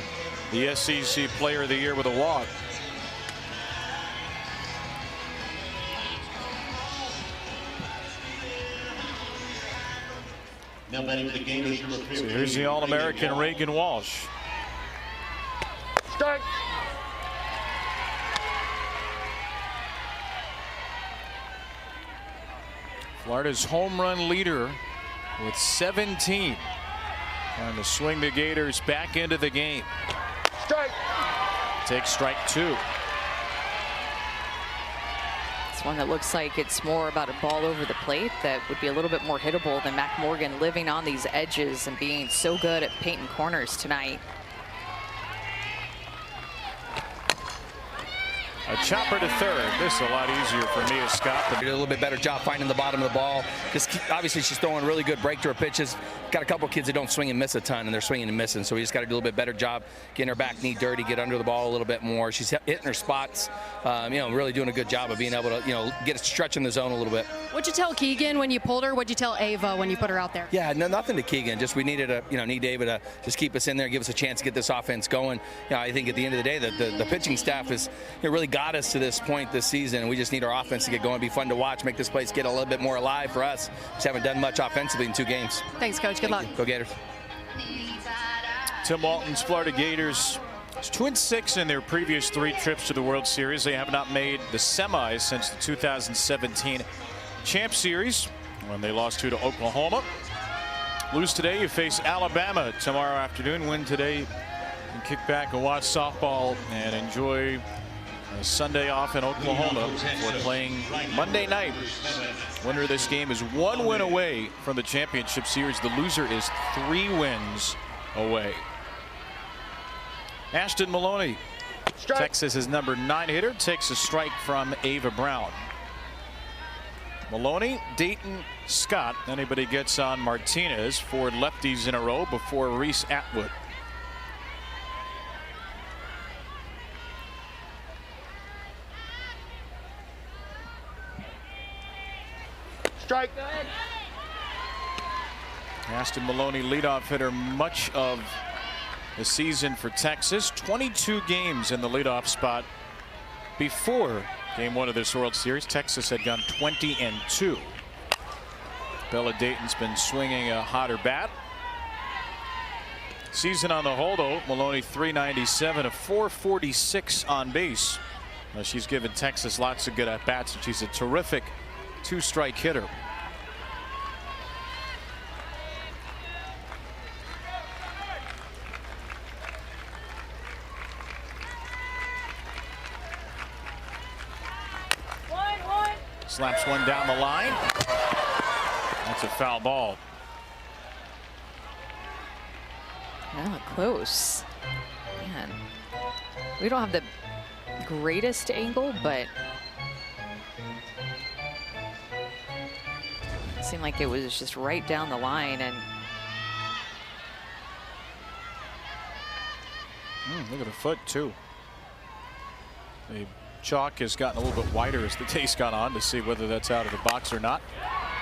the SEC Player of the Year with a walk. Now batting for the Gators, number 15. So here's the All-American Reagan Walsh. Strike. Florida's home run leader with 17. Trying to swing the Gators back into the game. Strike. Takes strike 2. It's one that looks like it's more about a ball over the plate that would be a little bit more hittable than Mac Morgan, living on these edges and being so good at painting corners tonight. A chopper to third. This is a lot easier for Mia Scott. Did a little bit better job finding the bottom of the ball. Obviously, she's throwing really good break to her pitches. Got a couple kids that don't swing and miss a ton, and they're swinging and missing. So we just got to do a little bit better job getting her back knee dirty, get under the ball a little bit more. She's hitting her spots. Really doing a good job of being able to, get a stretch in the zone a little bit. What'd you tell Keegan when you pulled her? What'd you tell Ava when you put her out there? Yeah, nothing to Keegan. Just we needed need Ava to just keep us in there, give us a chance to get this offense going. I think at the end of the day, the pitching staff has really got us to this point this season, and we just need our offense to get going, be fun to watch, make this place get a little bit more alive for us. Just haven't done much offensively in 2 games. Thanks, Coach. Good luck. Go Gators. Tim Walton's Florida Gators 2-6 in their previous 3 trips to the World Series. They have not made the semis since the 2017 Champ Series when they lost 2 to Oklahoma. Lose today, you face Alabama tomorrow afternoon. Win today, and kick back and watch softball and enjoy a Sunday off in Oklahoma. We're playing Monday night. Winner of this game is 1 win away from the championship series. The loser is 3 wins away. Ashton Maloney, Texas's number 9 hitter, takes a strike from Ava Brown. Maloney, Dayton, Scott. Anybody gets on Martinez, 4 lefties in a row before Reese Atwood. Strike. Ashton Maloney, leadoff hitter much of the season for Texas. 22 games in the leadoff spot before game 1 of this World Series. Texas had gone 20-2. Bella Dayton's been swinging a hotter bat. Season on the whole, though, Maloney 397, a 446 on base. She's given Texas lots of good at-bats, and she's a terrific 2-strike hitter. Slaps one down the line. That's a foul ball. Well, close. Man, we don't have the greatest angle, but it seemed like it was just right down the line. And look at the foot too. The chalk has gotten a little bit wider as the day's gone on to see whether that's out of the box or not.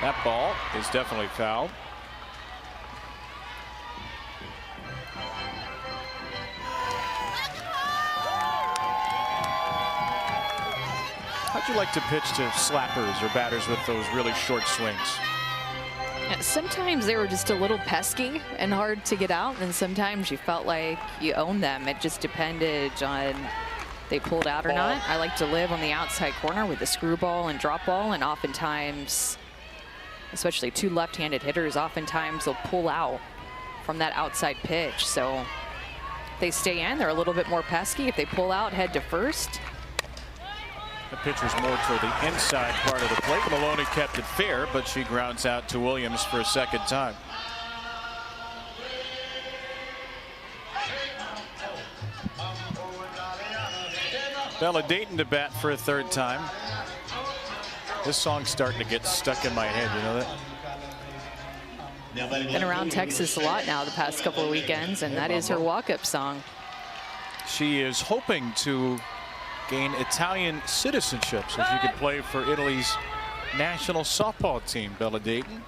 That ball is definitely foul. How'd you like to pitch to slappers or batters with those really short swings? sometimes they were just a little pesky and hard to get out, and sometimes you felt like you owned them. It just depended on they pulled out or not. I like to live on the outside corner with the screwball and drop ball, and oftentimes, especially 2 left-handed hitters, oftentimes they'll pull out from that outside pitch. So if they stay in, they're a little bit more pesky. If they pull out, head to first. The pitcher's more toward the inside part of the plate. Maloney kept it fair, but she grounds out to Williams for a second time. Bella Dayton to bat for a 3rd time. This song's starting to get stuck in my head, you know that? Been around Texas a lot now the past couple of weekends, and that is her walk-up song. She is hoping to gain Italian citizenship so she could play for Italy's national softball team, Bella Dayton.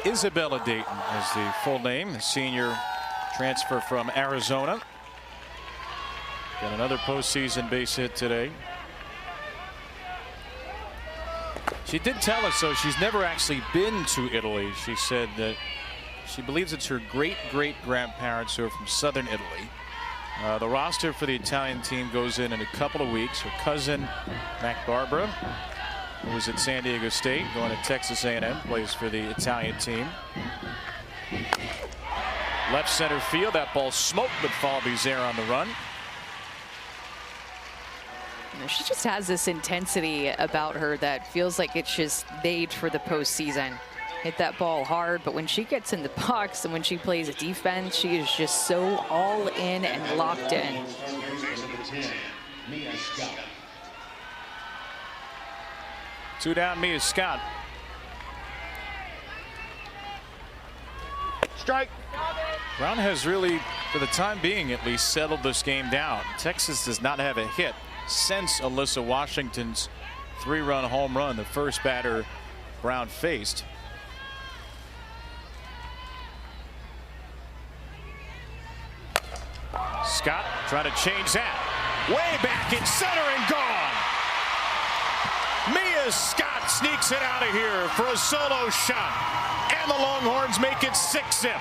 Isabella Dayton is the full name, the senior transfer from Arizona. Got another postseason base hit today. She did tell us, though, she's never actually been to Italy. She said that she believes it's her great-great-grandparents who are from southern Italy. The roster for the Italian team goes in a couple of weeks. Her cousin, Mac Barbara, who was at San Diego State, going to Texas A&M, plays for the Italian team. Left center field. That ball smoked, but Falby's there on the run. She just has this intensity about her that feels like it's just made for the postseason. Hit that ball hard, but when she gets in the box and when she plays defense, she is just so all in and locked in. Two down, Mia Scott. Strike. Brown has really, for the time being at least, settled this game down. Texas does not have a hit since Alyssa Washington's 3-run home run, the first batter Brown faced. Scott trying to change that. Way back in center and gone. Mia Scott sneaks it out of here for a solo shot. And the Longhorns make it 6-zip.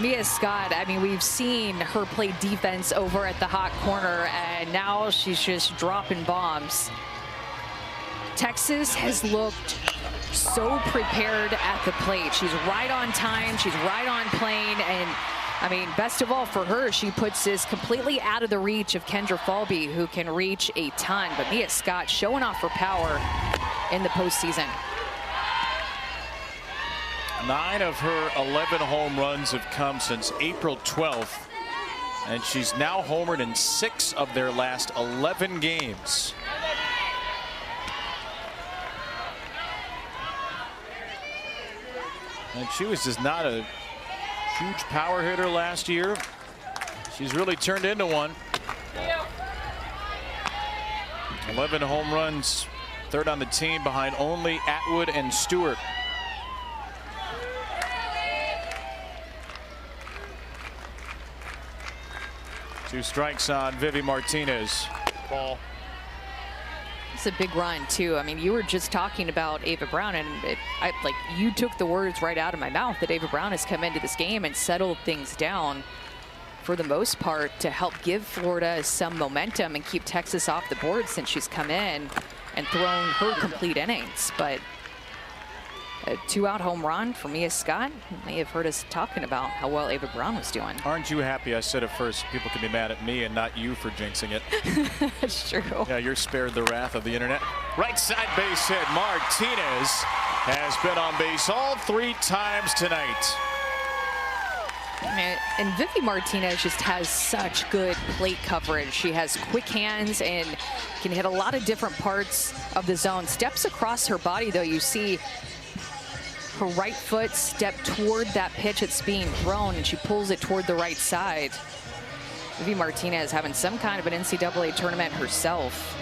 Mia Scott, I mean, we've seen her play defense over at the hot corner, and now she's just dropping bombs. Texas has looked so prepared at the plate. She's right on time, she's right on plane, and I mean, best of all for her, she puts this completely out of the reach of Kendra Falby, who can reach a ton. But Mia Scott showing off her power in the postseason. 9 of her 11 home runs have come since April 12th, and she's now homered in 6 of their last 11 games. And she was just not a huge power hitter last year. She's really turned into one. 11 home runs, third on the team behind only Atwood and Stewart. Two strikes on Vivi Martinez. Ball. It's a big run too. I mean, you were just talking about Ava Brown, and like you took the words right out of my mouth that Ava Brown has come into this game and settled things down for the most part to help give Florida some momentum and keep Texas off the board since she's come in and thrown her complete innings. But a 2-out home run for Mia Scott. You may have heard us talking about how well Ava Brown was doing. Aren't you happy I said it first? People can be mad at me and not you for jinxing it. That's true. Yeah, you're spared the wrath of the internet. Right side base hit. Martinez has been on base all 3 times tonight. And Vivi Martinez just has such good plate coverage. She has quick hands and can hit a lot of different parts of the zone. Steps across her body, though, you see her right foot step toward that pitch that's being thrown, and she pulls it toward the right side. Vivi Martinez having some kind of an NCAA tournament herself.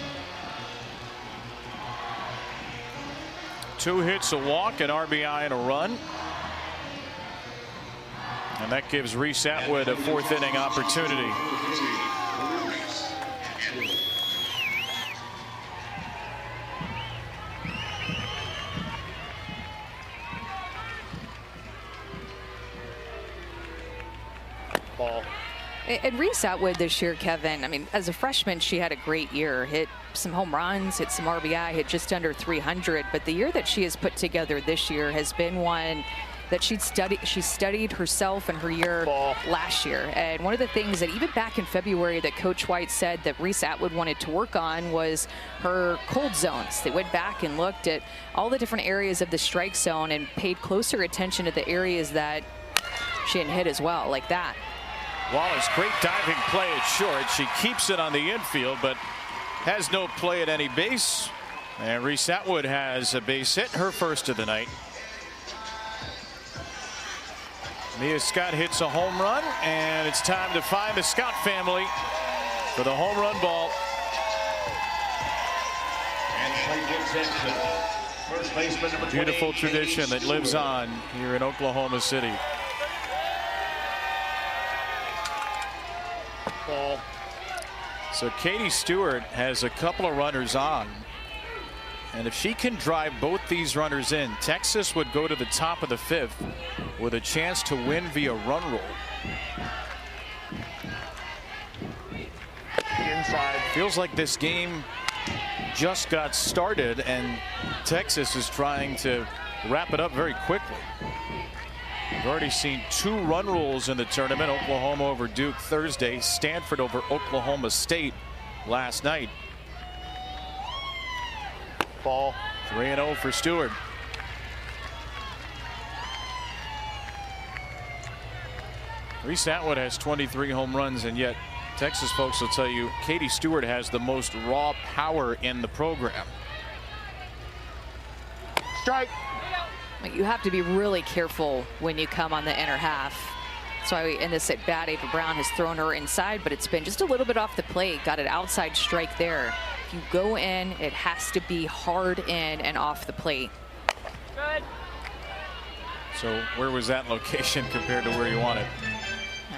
2 hits, a walk, an RBI, and a run. And that gives Reese Atwood a 4th inning opportunity. Ball. And Reese Atwood this year, Kevin, I mean, as a freshman, she had a great year. Hit some home runs, hit some RBI, hit just under 300. But the year that she has put together this year has been one that she studied herself and her year last year. And one of the things that even back in February that Coach White said that Reese Atwood wanted to work on was her cold zones. They went back and looked at all the different areas of the strike zone and paid closer attention to the areas that she hadn't hit as well, like that. Wallace, great diving play at short. She keeps it on the infield, but has no play at any base. And Reese Atwood has a base hit, her first of the night. Mia Scott hits a home run, and it's time to find the Scott family for the home run ball. First baseman number 28, Beautiful tradition that lives on here in Oklahoma City. Ball. So Katie Stewart has a couple of runners on. And if she can drive both these runners in, Texas would go to the top of the 5th with a chance to win via run rule. inside. Feels like this game just got started and Texas is trying to wrap it up very quickly. We've already seen 2 run rules in the tournament. Oklahoma over Duke Thursday, Stanford over Oklahoma State last night. Ball. 3-0 for Stewart. Reese Atwood has 23 home runs, and yet Texas folks will tell you Katie Stewart has the most raw power in the program. Strike. You have to be really careful when you come on the inner half. That's why in this at bat, Ava Brown has thrown her inside, but it's been just a little bit off the plate. Got an outside strike there. If you go in, it has to be hard in and off the plate. Good. So where was that location compared to where you want it?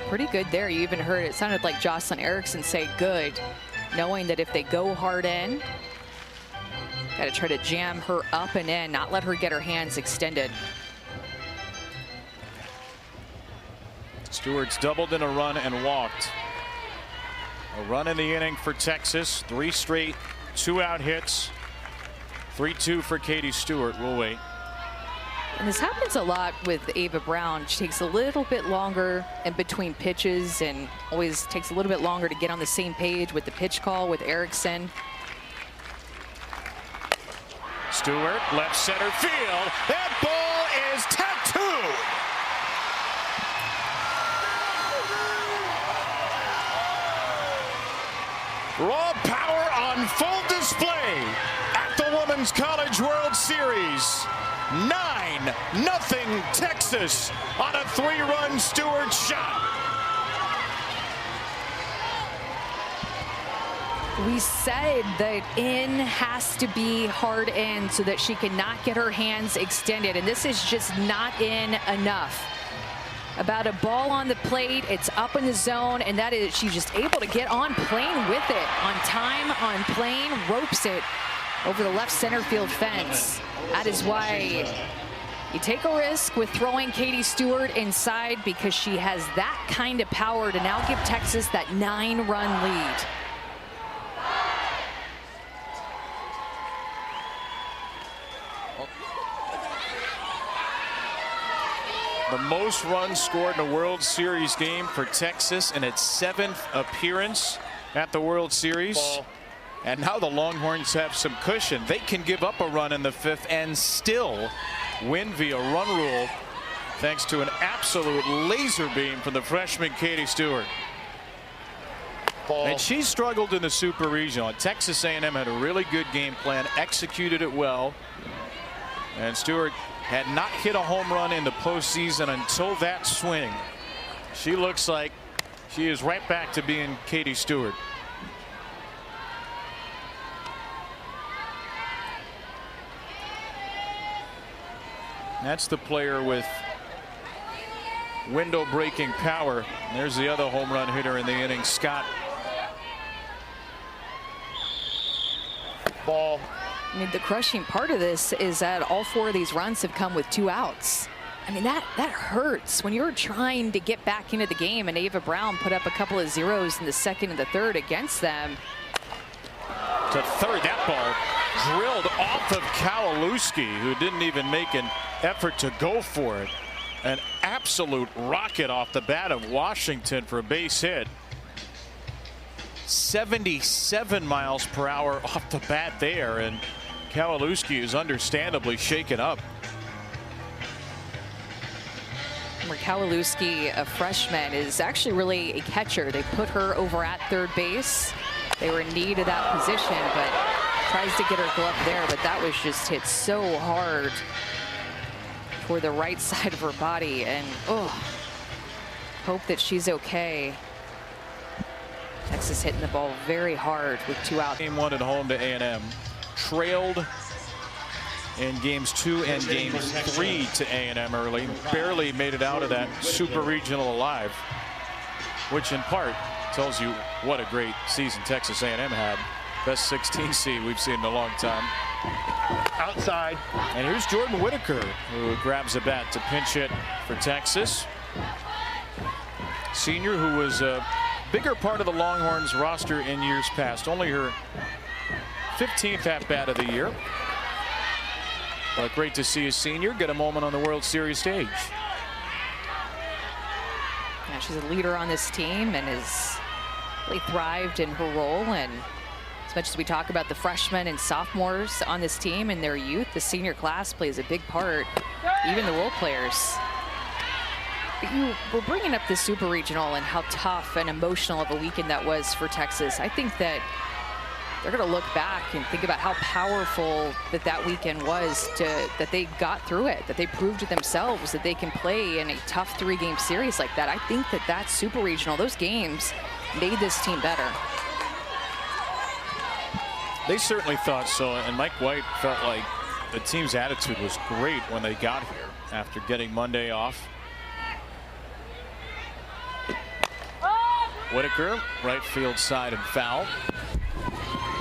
Pretty good there. You even heard it sounded like Jocelyn Erickson say good, knowing that if they go hard in, got to try to jam her up and in, not let her get her hands extended. Stewart's doubled in a run and walked. A run in the inning for Texas. 3 straight 2-out hits. 3-2 for Katie Stewart. We'll wait. And this happens a lot with Ava Brown. She takes a little bit longer in between pitches and always takes a little bit longer to get on the same page with the pitch call with Erickson. Stewart, left center field. That ball is tattooed. Raw power on full display at the Women's College World Series. 9-0 Texas on a 3-run Stewart shot. We said that in has to be hard in so that she cannot get her hands extended, and this is just not in enough. About a ball on the plate, it's up in the zone, and that is, she's just able to get on plane with it. On time, on plane, ropes it over the left center field fence. That is why you take a risk with throwing Katie Stewart inside, because she has that kind of power to now give Texas that 9-run lead. The most runs scored in a World Series game for Texas in its 7th appearance at the World Series. Ball. And now the Longhorns have some cushion. They can give up a run in the 5th and still win via run rule, thanks to an absolute laser beam from the freshman Katie Stewart. Ball. And she struggled in the Super Regional. Texas A&M had a really good game plan, executed it well, and Stewart had not hit a home run in the postseason until that swing. She looks like she is right back to being Katie Stewart. That's the player with window breaking power. There's the other home run hitter in the inning, Scott. Ball. I mean, the crushing part of this is that all 4 of these runs have come with 2 outs. I mean, that hurts when you're trying to get back into the game, and Ava Brown put up a couple of zeros in the 2nd and the 3rd against them. To third, that ball drilled off of Kowalewski, who didn't even make an effort to go for it. An absolute rocket off the bat of Washington for a base hit. 77 miles per hour off the bat there, and Kowalewski is understandably shaken up. Kowalewski, a freshman, is actually really a catcher. They put her over at 3rd base. They were in need of that position, but tries to get her glove there, but that was just hit so hard toward the right side of her body, and hope that she's okay. Texas hitting the ball very hard with 2 outs. Game 1 at home to A&M. Trailed in games 2 and game 3 to A&M early. Barely made it out of that Super Regional alive, which in part tells you what a great season Texas A&M had. Best 16 seed we've seen in a long time. Outside. And here's Jordan Whitaker, who grabs a bat to pinch hit for Texas. Senior who was bigger part of the Longhorns roster in years past. Only her 15th at-bat of the year. But great to see a senior get a moment on the World Series stage. Yeah, she's a leader on this team and has really thrived in her role. And as much as we talk about the freshmen and sophomores on this team and their youth, the senior class plays a big part, even the role players. But you were bringing up the Super Regional and how tough and emotional of a weekend that was for Texas. I think that they're going to look back and think about how powerful that weekend was, that they got through it, that they proved to themselves that they can play in a tough 3-game series like that. I think that Super Regional, those games, made this team better. They certainly thought so, and Mike White felt like the team's attitude was great when they got here after getting Monday off. Whitaker, right field side and foul.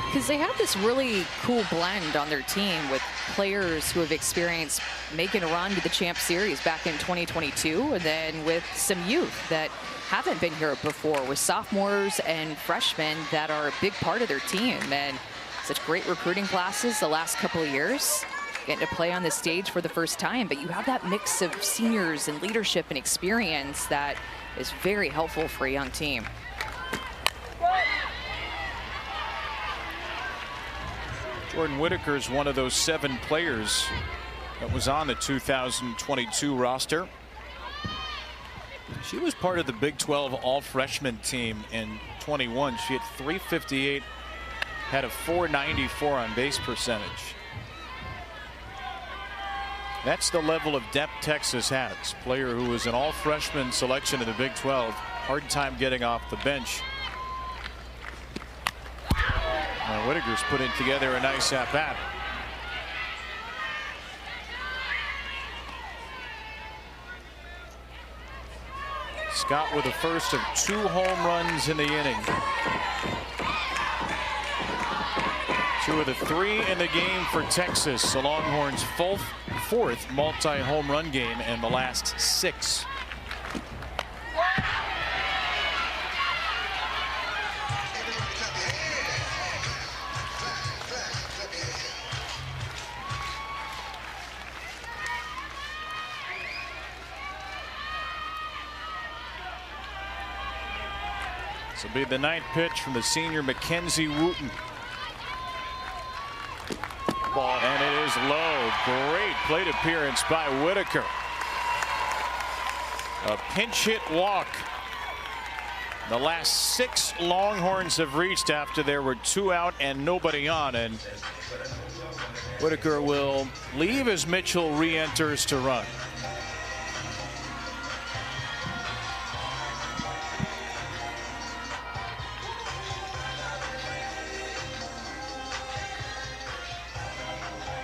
Because they have this really cool blend on their team with players who have experienced making a run to the Champ Series back in 2022, and then with some youth that haven't been here before, with sophomores and freshmen that are a big part of their team. And such great recruiting classes the last couple of years, getting to play on the stage for the first time. But you have that mix of seniors and leadership and experience that is very helpful for a young team. Jordan Whitaker is one of those 7 players that was on the 2022 roster. She was part of the Big 12 all-freshman team in 21. She had .358, had a .494 on base percentage. That's the level of depth Texas has. Player who was an all-freshman selection in the Big 12. Hard time getting off the bench. Whitaker's putting together a nice at-bat. Scott with the first of 2 home runs in the inning. 2 of the 3 in the game for Texas. The Longhorns' 4th multi-home run game in the last 6. This will be the 9th pitch from the senior Mackenzie Wooten. Ball, and it is low. Great plate appearance by Whitaker. A pinch hit walk. The last 6 Longhorns have reached after there were 2 out and nobody on, and Whitaker will leave as Mitchell re-enters to run.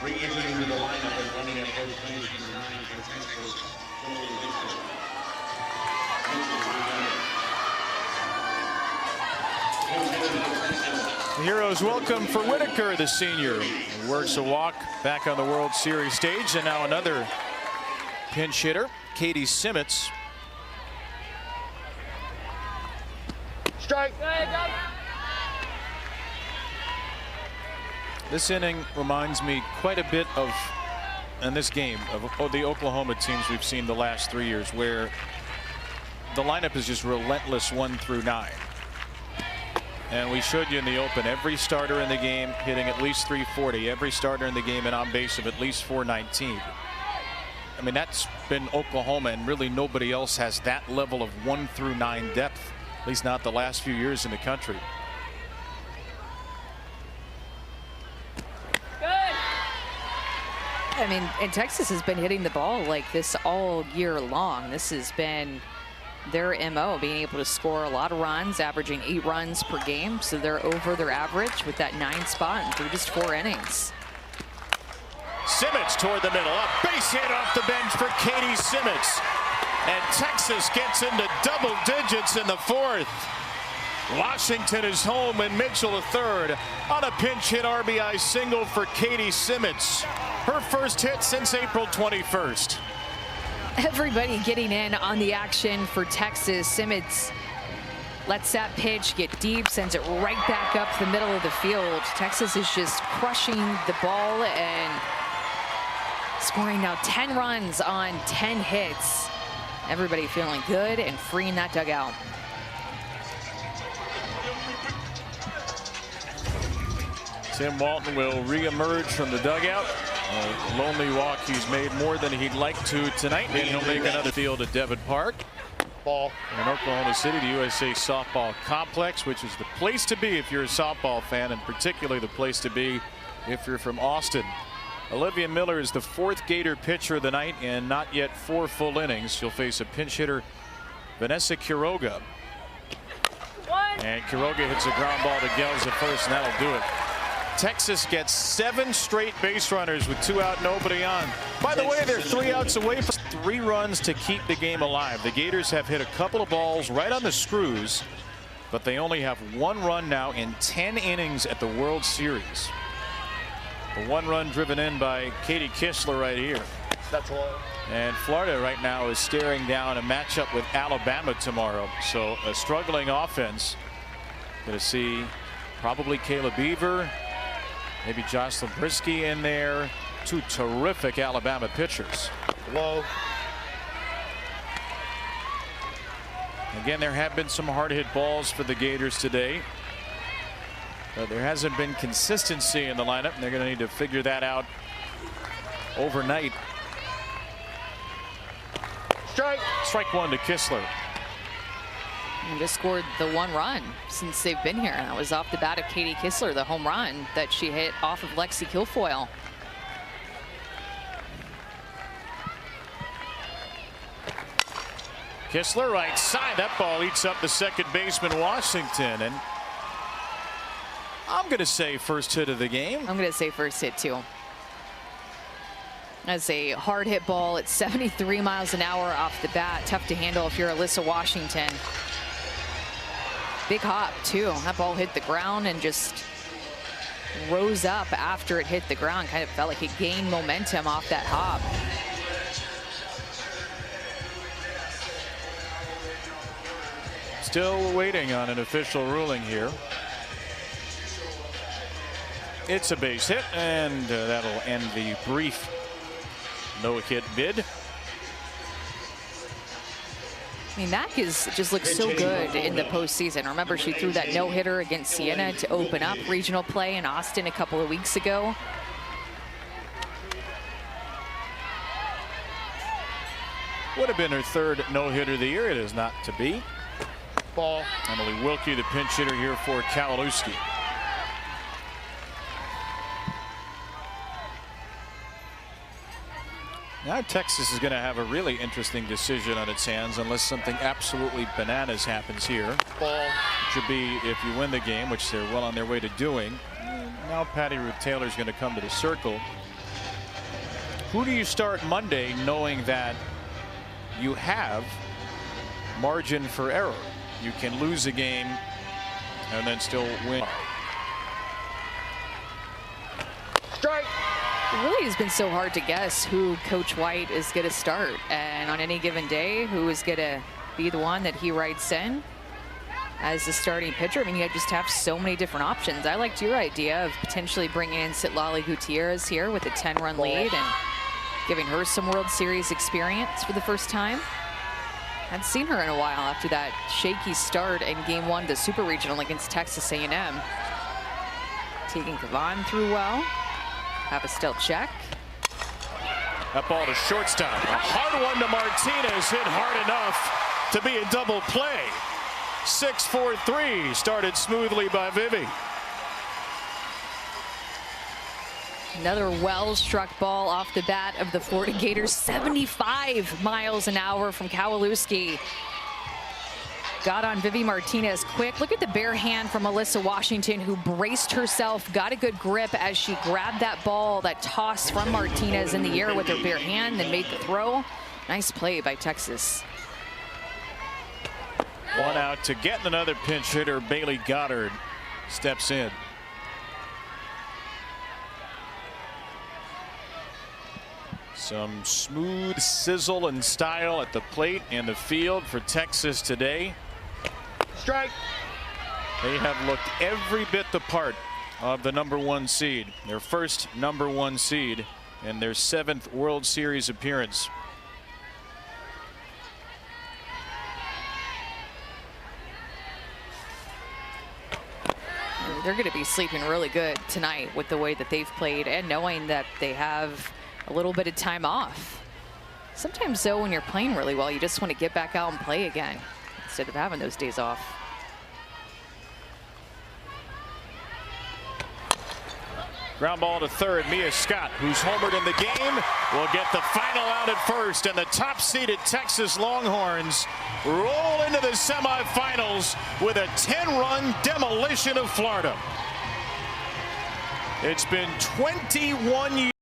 Re-entering to the lineup and running at first base for the 9 for Texas. The heroes welcome for Whitaker, the senior, who works a walk back on the World Series stage, and now another pinch hitter, Katie Simmons. Strike. This inning reminds me quite a bit of, in this game, of the Oklahoma teams we've seen the last 3 years, where the lineup is just relentless 1 through 9. And we showed you in the open, every starter in the game hitting at least .340, every starter in the game and on base of at least .419. I mean, that's been Oklahoma, and really nobody else has that level of 1 through 9 depth, at least not the last few years in the country. I mean, and Texas has been hitting the ball like this all year long. This has been their MO, being able to score a lot of runs, averaging 8 runs per game. So they're over their average with that 9 spot and through just 4 innings. Simmons toward the middle, a base hit off the bench for Katie Simmons. And Texas gets into double digits in the 4th. Washington is home and Mitchell a third on a pinch hit RBI single for Katie Simmons. Her first hit since April 21st. Everybody getting in on the action for Texas. Simmons lets that pitch get deep, sends it right back up the middle of the field. Texas is just crushing the ball and scoring now 10 runs on 10 hits. Everybody feeling good and free in that dugout. Tim Walton will re-emerge from the dugout. A lonely walk. He's made more than he'd like to tonight, and he'll make another field at Devon Park. Ball. In Oklahoma City, the USA Softball Complex, which is the place to be if you're a softball fan, and particularly the place to be if you're from Austin. Olivia Miller is the 4th Gator pitcher of the night in not yet 4 full innings. She'll face a pinch hitter, Vanessa Quiroga. And Quiroga hits a ground ball to Gels at first, and that'll do it. Texas gets 7 straight base runners with 2 out, nobody on. By the way, they're 3 outs away from 3 runs to keep the game alive. The Gators have hit a couple of balls right on the screws, but they only have 1 run now in 10 innings at the World Series. The 1 run driven in by Katie Kistler right here. That's all. And Florida right now is staring down a matchup with Alabama tomorrow. So a struggling offense. Going to see probably Kayla Beaver, maybe Jocelyn Brisky in there. 2 terrific Alabama pitchers. Low. Again, there have been some hard hit balls for the Gators today. But there hasn't been consistency in the lineup, and they're going to need to figure that out overnight. Strike. Strike 1 to Kistler. And just scored the 1 run since they've been here. And that was off the bat of Katie Kistler, the home run that she hit off of Lexi Kilfoyle. Kistler right side. That ball eats up the second baseman Washington. And I'm going to say first hit of the game. I'm going to say first hit too. That's a hard hit ball at 73 miles an hour off the bat. Tough to handle if you're Alyssa Washington. Big hop too. That ball hit the ground and just rose up after it hit the ground. Kind of felt like it gained momentum off that hop. Still waiting on an official ruling here. It's a base hit, and that'll end the brief no-hit bid. I mean, Mack just looks so good in the postseason. Remember, she threw that no-hitter against Siena to open up regional play in Austin a couple of weeks ago. Would have been her 3rd no-hitter of the year. It is not to be. Ball. Emily Wilkie, the pinch hitter here for Kowalewski. Now Texas is going to have a really interesting decision on its hands unless something absolutely bananas happens here. Ball. Which would be if you win the game, which they're well on their way to doing. Now Patty Ruth Taylor is going to come to the circle. Who do you start Monday knowing that you have margin for error? You can lose a game and then still win. Strike. It really has been so hard to guess who Coach White is going to start, and on any given day, who is going to be the one that he writes in as the starting pitcher. I mean, you just have so many different options. I liked your idea of potentially bringing in Citlali Gutierrez here with a 10-run lead and giving her some World Series experience for the first time. Hadn't seen her in a while after that shaky start in Game 1 of the Super Regional against Texas A&M. Tegan Kavan threw well. Have a still check. That ball to shortstop. A hard one to Martinez, hit hard enough to be a double play. 6-4-3 started smoothly by Vivi. Another well-struck ball off the bat of the Florida Gators. 75 miles an hour from Kowalewski. Got on Vivi Martinez quick. Look at the bare hand from Alyssa Washington, who braced herself, got a good grip as she grabbed that ball, that toss from Martinez in the air with her bare hand, then made the throw. Nice play by Texas. 1 out to get another pinch hitter. Bailey Goddard steps in. Some smooth sizzle and style at the plate and the field for Texas today. Strike. They have looked every bit the part of the #1 seed, their first #1 seed, and their 7th World Series appearance. They're going to be sleeping really good tonight with the way that they've played and knowing that they have a little bit of time off. Sometimes, though, when you're playing really well, you just want to get back out and play again instead of having those days off. Ground ball to third. Mia Scott, who's homered in the game, will get the final out at first, and the top-seeded Texas Longhorns roll into the semifinals with a 10-run demolition of Florida. It's been 21 years.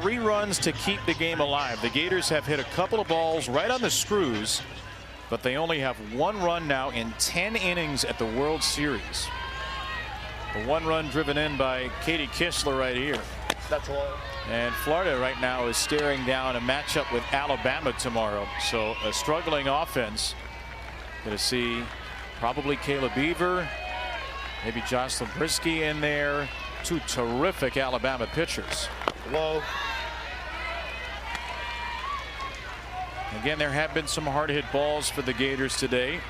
3 runs to keep the game alive. The Gators have hit a couple of balls right on the screws, but they only have 1 run now in 10 innings at the World Series. The 1 run driven in by Katie Kistler right here. That's low. And Florida right now is staring down a matchup with Alabama tomorrow. So a struggling offense. Going to see probably Kayla Beaver, maybe Jocelyn Brisky in there. 2 terrific Alabama pitchers. Low. Again, there have been some hard hit balls for the Gators today.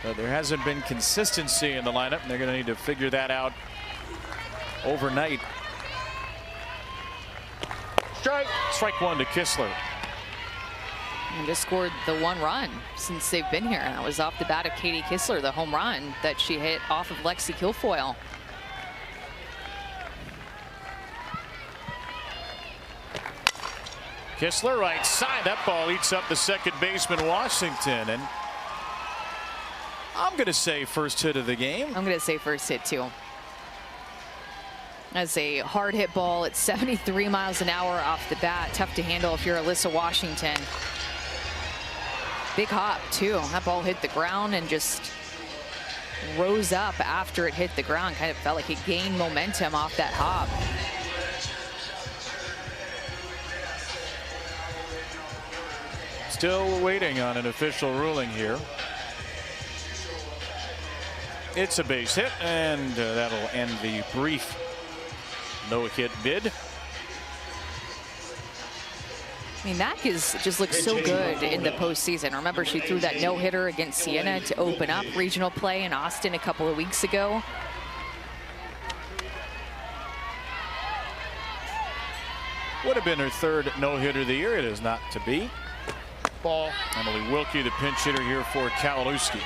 But there hasn't been consistency in the lineup, and they're going to need to figure that out overnight. Strike. Strike 1 to Kistler. And just scored the 1 run since they've been here. That was off the bat of Katie Kistler, the home run that she hit off of Lexi Kilfoyle. Kistler right side. That ball eats up the second baseman Washington. And I'm going to say first hit of the game. I'm going to say first hit too. That's a hard hit ball at 73 miles an hour off the bat. Tough to handle if you're Alyssa Washington. Big hop too. That ball hit the ground and just rose up after it hit the ground. Kind of felt like it gained momentum off that hop. Still waiting on an official ruling here. It's a base hit, and that'll end the brief no-hit bid. I mean, Mack just looks so good in the postseason. Remember, she threw that no-hitter against Siena to open up regional play in Austin a couple of weeks ago. Would have been her 3rd no-hitter of the year. It is not to be. Ball. Emily Wilkie, the pinch hitter here for Kalinowski.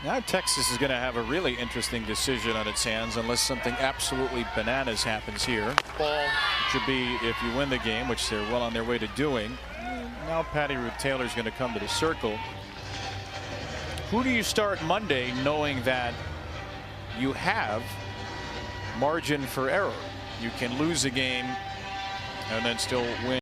Now Texas is going to have a really interesting decision on its hands unless something absolutely bananas happens here. Ball. It should be if you win the game, which they're well on their way to doing. Now Patty Ruth Taylor is going to come to the circle. Who do you start Monday knowing that you have margin for error? You can lose a game and then still win.